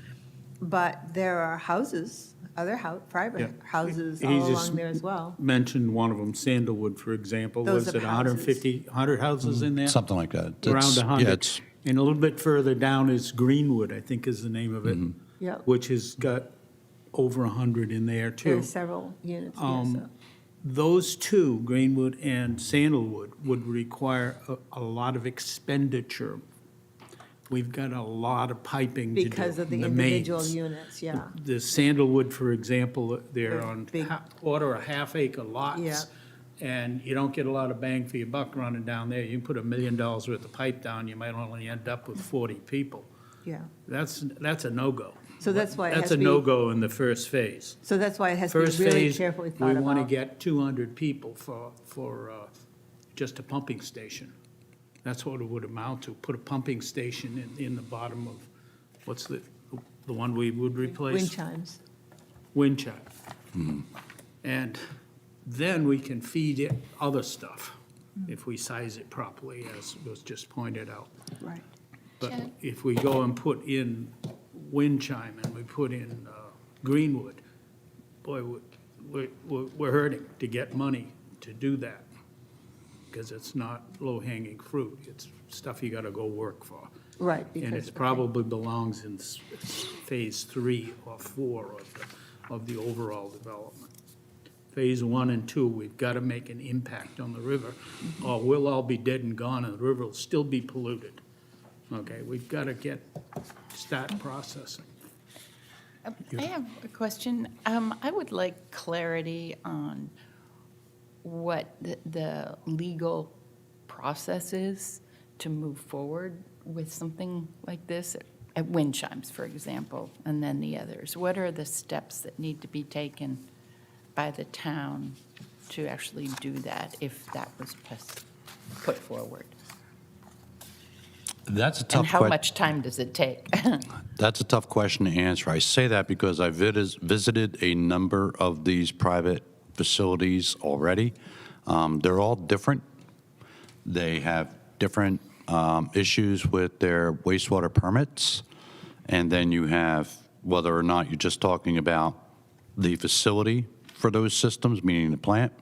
But there are houses, other private Yeah. houses He all just along there as well. Mentioned one of them, Sandalwood, for example. Those Was are it 150, 100 houses in there? Something like that. Around It's- 100. Yeah, it's, And a little bit further down is Greenwood, I think is the name of it. Yep. Which has got over 100 in there, There too. are several units, yes. Those two, Greenwood and Sandalwood, would require a lot of expenditure. We've got a lot of piping to do. Because of the mains. individual units, yeah. The Sandalwood, for example, they're They're on big. quarter or half-acre lots. Yeah. And you don't get a lot of bang for your buck running down there. You can put $1 million worth of pipe down, you might only end up with 40 people. Yeah. That's a no-go. So that's why it has That's to a be- no-go in the first phase. So that's why it has to First be really phase, carefully we thought want to about. get 200 people for just a pumping station. That's what it would amount to, put a pumping station in the bottom of, what's the one we would replace? Wind chimes. Wind chime. And then we can feed it other stuff if we size it properly, as was just pointed out. Right. But Jen? if we go and put in wind chime and we put in Greenwood, boy, we're hurting to get money to do that. Because it's not low-hanging fruit. It's stuff you gotta go work for. Right. And because- it probably belongs in phase 3 or 4 of the overall development. Phase 1 and 2, we've got to make an impact on the river, or we'll all be dead and gone, and the river will still be polluted. Okay, we've got to start processing. I have a question. I would like clarity on what the legal process is to move forward with something like this, at Wind Chimes, for example, and then the others. What are the steps that need to be taken by the town to actually do that, if that was put forward? that's a tough And how question. much time does it take? That's a tough question to answer. I say that because I visited a number of these private facilities already. They're all different. They have different issues with their wastewater permits. And then you have whether or not you're just talking about the facility for those systems, meaning the plant,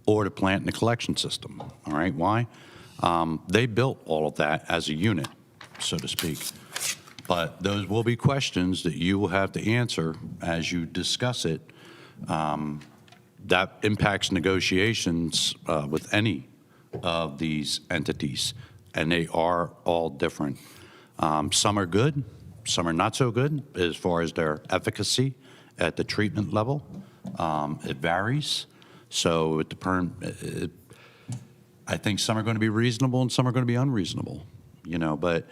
or the plant and the collection system. All right, why? They built all of that as a unit, so to speak. But those will be questions that you will have to answer as you discuss it. That impacts negotiations with any of these entities, and they are all different. Some are good, some are not so good as far as their efficacy at the treatment level. It varies. So I think some are going to be reasonable and some are going to be unreasonable, but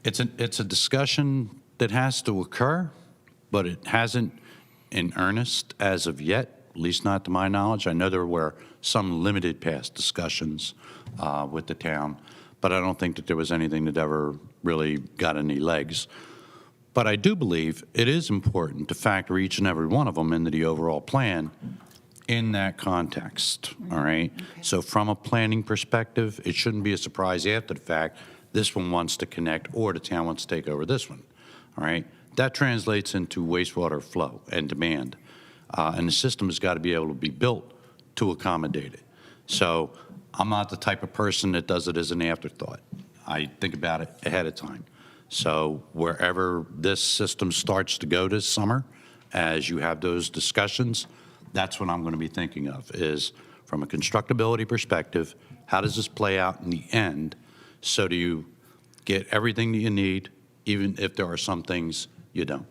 it's a discussion that has to occur, but it hasn't in earnest as of yet at least not to my knowledge. I know there were some limited past discussions with the town, but I don't think that there was anything that ever really got any legs. But I do believe it is important to factor each and every one of them into the overall plan in that context, all right? So from a planning perspective, it shouldn't be a surprise after the fact, this one wants to connect or the town wants to take over this one, all right? That translates into wastewater flow and demand. And the system has got to be able to be built to accommodate it. So I'm not the type of person that does it as an afterthought. I think about it ahead of time. So wherever this system starts to go this summer, as you have those discussions, that's what I'm going to be thinking of, is from a constructability perspective, how does this play out in the end? So do you get everything that you need, even if there are some things you don't?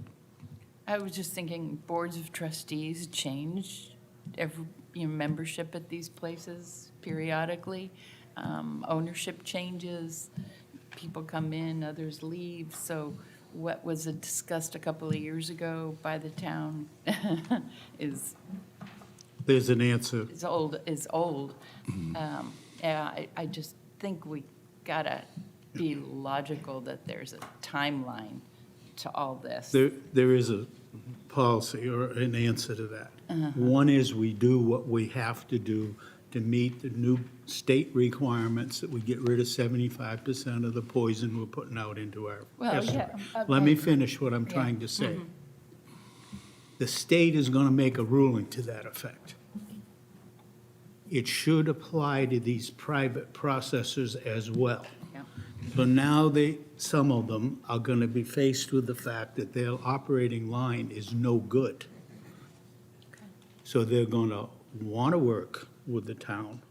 I was just thinking, boards of trustees change every, membership at these places periodically. Ownership changes, people come in, others leave. So what was discussed a couple of years ago by the town is There's an answer. is old. Yeah, I just think we gotta be logical that there's a timeline to all this. There is a policy or an answer to that. One is we do what we have to do to meet the new state requirements that we get rid of 75% of the poison we're putting out into our Well, estuary. yeah, Let me okay. finish what I'm trying to say. The state is going to make a ruling to that effect. It should apply to these private processors as well. Yeah. So now some of them are going to be faced with the fact that their operating line is no good. So they're going to want to work with the town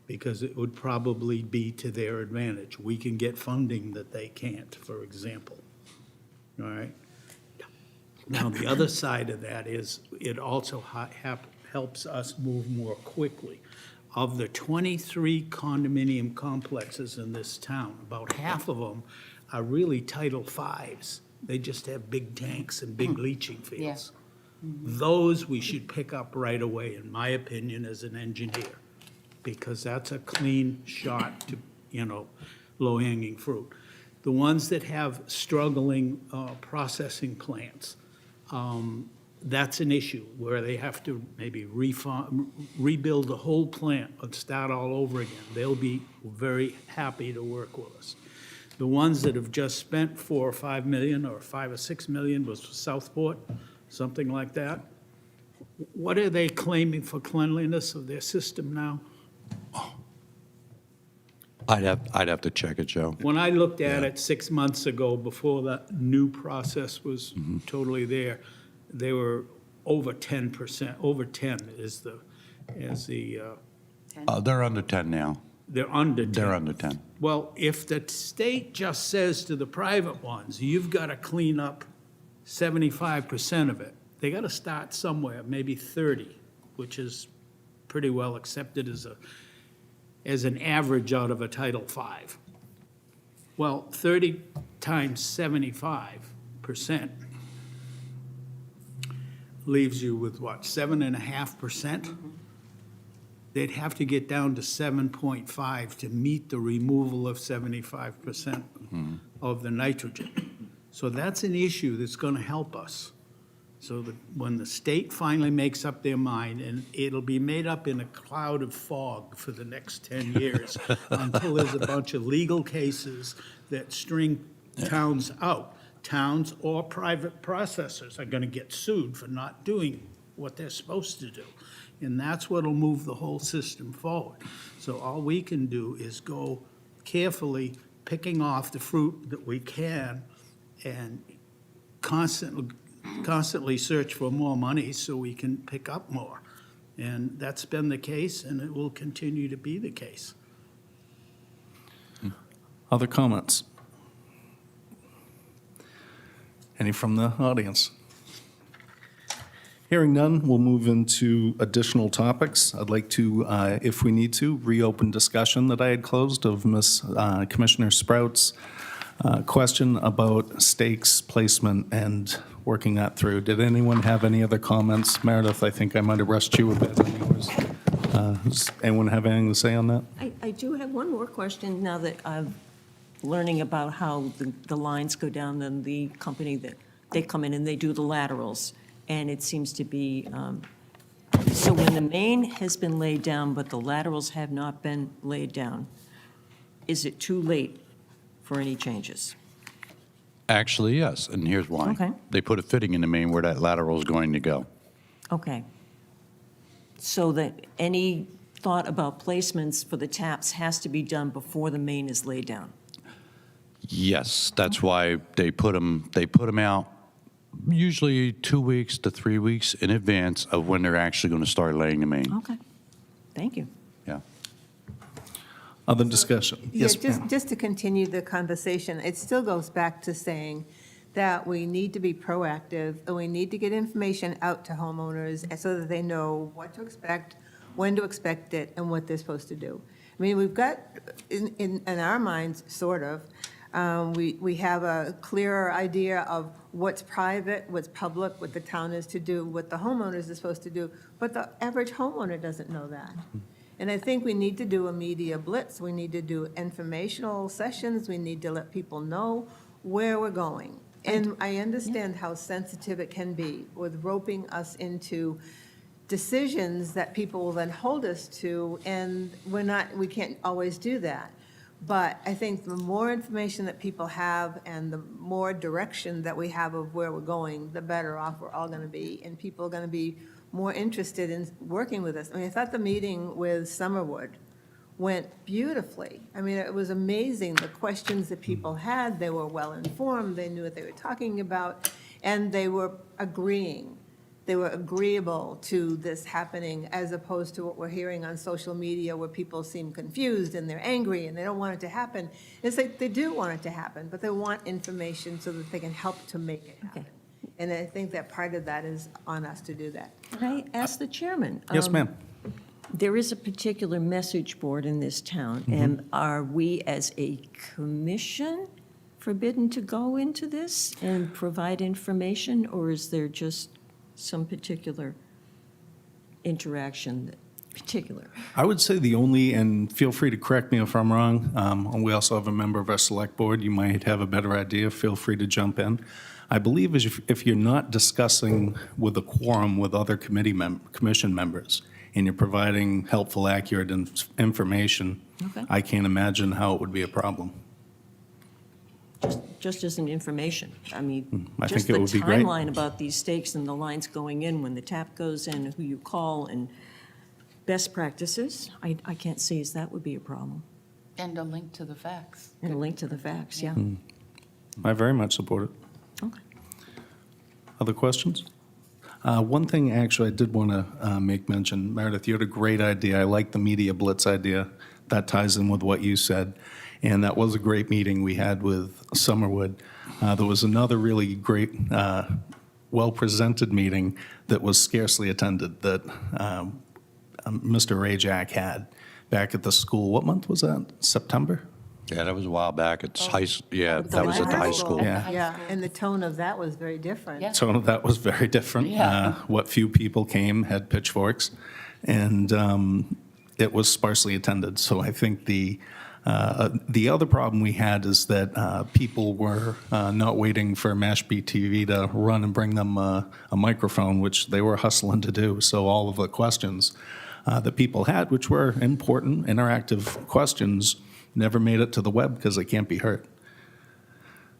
because it would probably be to their advantage. We can get funding that they can't, for example. All right? Now, the other side of that is it also helps us move more quickly. Of the 23 condominium complexes in this town, about half of them are really Title Vs. They just have big tanks and big leaching fields. Those we should pick up right away, in my opinion, as an engineer, because that's a clean shot to, low-hanging fruit. The ones that have struggling processing plants, that's an issue where they have to maybe rebuild the whole plant and start all over again. They'll be very happy to work with us. The ones that have just spent $4 or $5 million or $5 or $6 million was Southport, something like that. What are they claiming for cleanliness of their system now? I'd have to check it, Joe. When I looked at it 6 months ago, before that new process was totally there, they were over 10%, over 10 is the, They're under 10 now. they're under 10. They're under 10. Well, if the state just says to the private ones, you've got to clean up 75% of it, they got to start somewhere, maybe 30, which is pretty well accepted as an average out of a Title V. Well, 30 times 75% leaves you with what, 7.5%? They'd have to get down to 7.5 to meet the removal of 75% of the nitrogen. So that's an issue that's going to help us. So that when the state finally makes up their mind, and it'll be made up in a cloud of fog for the next 10 years until there's a bunch of legal cases that string towns out. Towns or private processors are going to get sued for not doing what they're supposed to do. And that's what'll move the whole system forward. So all we can do is go carefully picking off the fruit that we can and constantly search for more money so we can pick up more. And that's been the case, and it will continue to be the case. Other comments? Any from the audience? Hearing none, we'll move into additional topics. I'd like to, if we need to, reopen discussion that I had closed of Commissioner Sprout's question about stakes placement and working that through. Did anyone have any other comments? Meredith, I think I might have rushed you a bit on yours. Does anyone have anything to say on that? I do have one more question now that I'm learning about how the lines go down, then the company that, they come in and they do the laterals. And it seems to be, so when the main has been laid down, but the laterals have not been laid down, is it too late for any changes? Actually, yes, and here's why. Okay. They put a fitting in the main where that lateral is going to go. Okay. So that any thought about placements for the taps has to be done before the main is laid down? Yes, that's why they put them out usually 2 weeks to 3 weeks in advance of when they're actually going to start laying the main. Okay. Thank you. Yeah. Other discussion? Yeah, Yes, ma'am. just to continue the conversation, it still goes back to saying that we need to be proactive, and we need to get information out to homeowners and so that they know what to expect, when to expect it, and what they're supposed to do. I mean, we've got, in our minds, sort of, we have a clearer idea of what's private, what's public, what the town is to do, what the homeowners are supposed to do, but the average homeowner doesn't know that. And I think we need to do a media blitz, we need to do informational sessions, we need to let people know where we're going. And I understand how sensitive it can be with roping us into decisions that people will then hold us to, and we can't always do that. But I think the more information that people have and the more direction that we have of where we're going, the better off we're all going to be, and people are going to be more interested in working with us. I mean, I thought the meeting with Summerwood went beautifully. I mean, it was amazing, the questions that people had. They were well-informed, they knew what they were talking about, and they were agreeing. They were agreeable to this happening, as opposed to what we're hearing on social media where people seem confused and they're angry and they don't want it to happen. It's like they do want it to happen, but they want information so that they can help to make it happen. And I think that part of that is on us to do that. Can I ask the chairman? Yes, ma'am. There is a particular message board in this town, and are we as a commission forbidden to go into this and provide information, or is there just some particular interaction, particular? I would say the only, and feel free to correct me if I'm wrong, and we also have a member of our select board, you might have a better idea, feel free to jump in. I believe if you're not discussing with a quorum with other commission members, and you're providing helpful, accurate information, Okay. I can't imagine how it would be a problem. Just as an information. I mean, I just think it the would be great. timeline about these stakes and the lines going in, when the tap goes in, who you call, and best practices, I can't see as that would be a problem. And a link to the facts. And a link to the facts, yeah. I very much support it. Okay. Other questions? One thing, actually, I did want to make mention. Meredith, you had a great idea. I like the media blitz idea. That ties in with what you said. And that was a great meeting we had with Summerwood. There was another really great, well-presented meeting that was scarcely attended that Mr. Rajak had back at the school. What month was that? September? Yeah, that was a while back. It's that was at the high school. Yeah. Yeah, and the tone of that was very different. Yeah. Tone of that was very different. Yeah. What few people came had pitchforks, and it was sparsely attended. So I think the other problem we had is that people were not waiting for Mashpee TV to run and bring them a microphone, which they were hustling to do. So all of the questions that people had, which were important, interactive questions, never made it to the web because they can't be heard.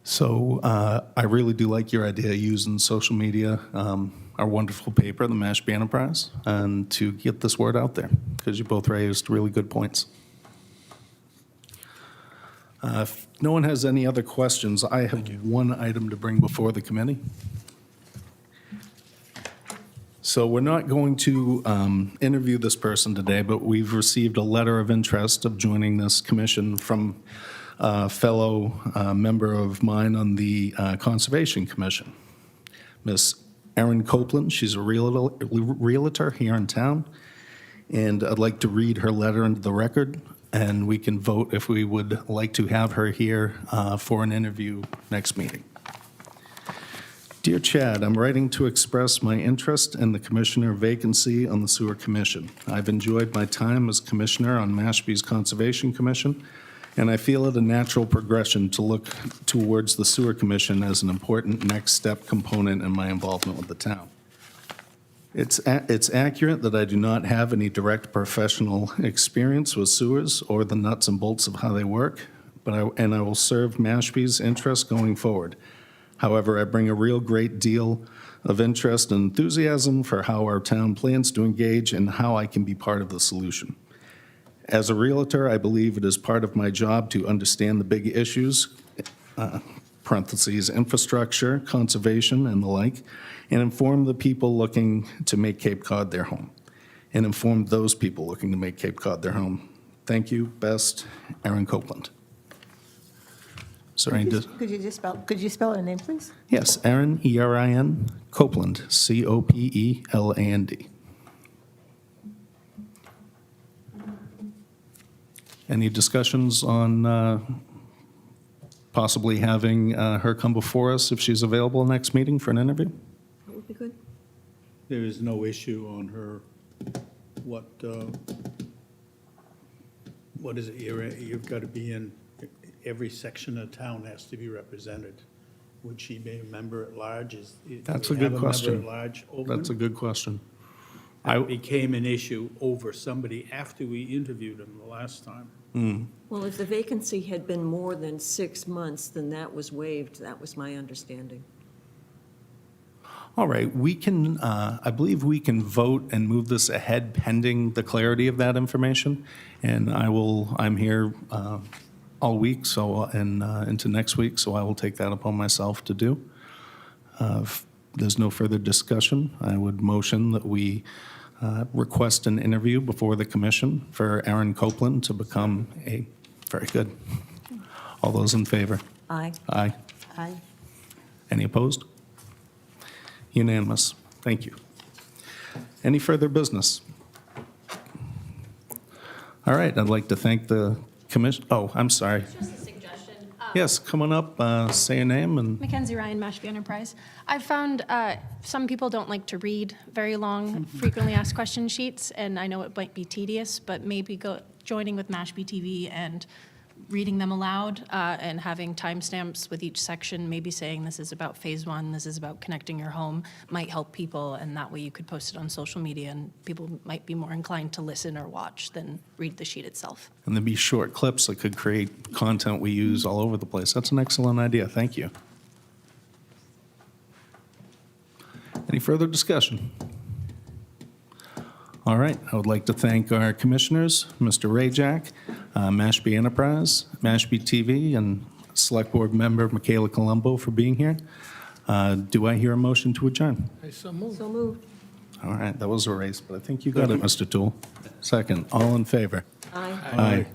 So I really do like your idea using social media, our wonderful paper, the Mashpee Enterprise, and to get this word out there, because you both raised really good points. If no one has any other questions, I have one item to bring before the committee. So we're not going to interview this person today, but we've received a letter of interest of joining this commission from a fellow member of mine on the Conservation Commission, Miss Erin Copeland. She's a realtor here in town, and I'd like to read her letter into the record, and we can vote if we would like to have her here for an interview next meeting. Dear Chad, I'm writing to express my interest in the commissioner vacancy on the Sewer Commission. I've enjoyed my time as commissioner on Mashpee's Conservation Commission, and I feel it a natural progression to look towards the Sewer Commission as an important next step component in my involvement with the town. It's accurate that I do not have any direct professional experience with sewers or the nuts and bolts of how they work, but I will serve Mashpee's interests going forward. However, I bring a real great deal of interest and enthusiasm for how our town plans to engage and how I can be part of the solution. As a realtor, I believe it is part of my job to understand the big issues, parentheses, infrastructure, conservation, and the like, and inform the people looking to make Cape Cod their home, and inform those people looking to make Cape Cod their home. Thank you. Best, Aaron Copeland. Sorry, Could you spell her name, please? yes, Aaron, E-R-I-N, Copeland, C-O-P-E-L-A-N-D. Any discussions on possibly having her come before us if she's available next meeting for an interview? That would be good. There is no issue on her, what is it, you've got to be in, every section of town has to be represented. Would she be a member at large? That's do a we have good question. member at large open? That's a good question. That became an issue over somebody after we interviewed him the last time. Well, if the vacancy had been more than 6 months, then that was waived. That was my understanding. All right, we can, I believe we can vote and move this ahead pending the clarity of that information. And I'm here all week, so, and into next week, so I will take that upon myself to do. If there's no further discussion, I would motion that we request an interview before the commission for Aaron Copeland to become very good. All those in favor? Aye. Aye. Aye. Any opposed? Unanimous. Thank you. Any further business? All right, I'd like to thank the commission. Oh, I'm sorry. Just a suggestion. Yes, come on up, say your name and. Mackenzie Ryan, Mashpee Enterprise. I've found some people don't like to read very long, frequently asked question sheets, and I know it might be tedious, but maybe joining with Mashpee TV and reading them aloud and having timestamps with each section, maybe saying this is about phase 1, this is about connecting your home, might help people, and that way you could post it on social media, and people might be more inclined to listen or watch than read the sheet itself. And there'd be short clips that could create content we use all over the place. That's an excellent idea. Thank you. Any further discussion? All right, I would like to thank our commissioners, Mr. Rajak, Mashpee Enterprise, Mashpee TV, and Select Board Member Michaela Colombo for being here. Do I hear a motion to adjourn? So moved. All right, that was a race, but I think you got it, Mr. Toole. Second, all in favor? Aye. Aye.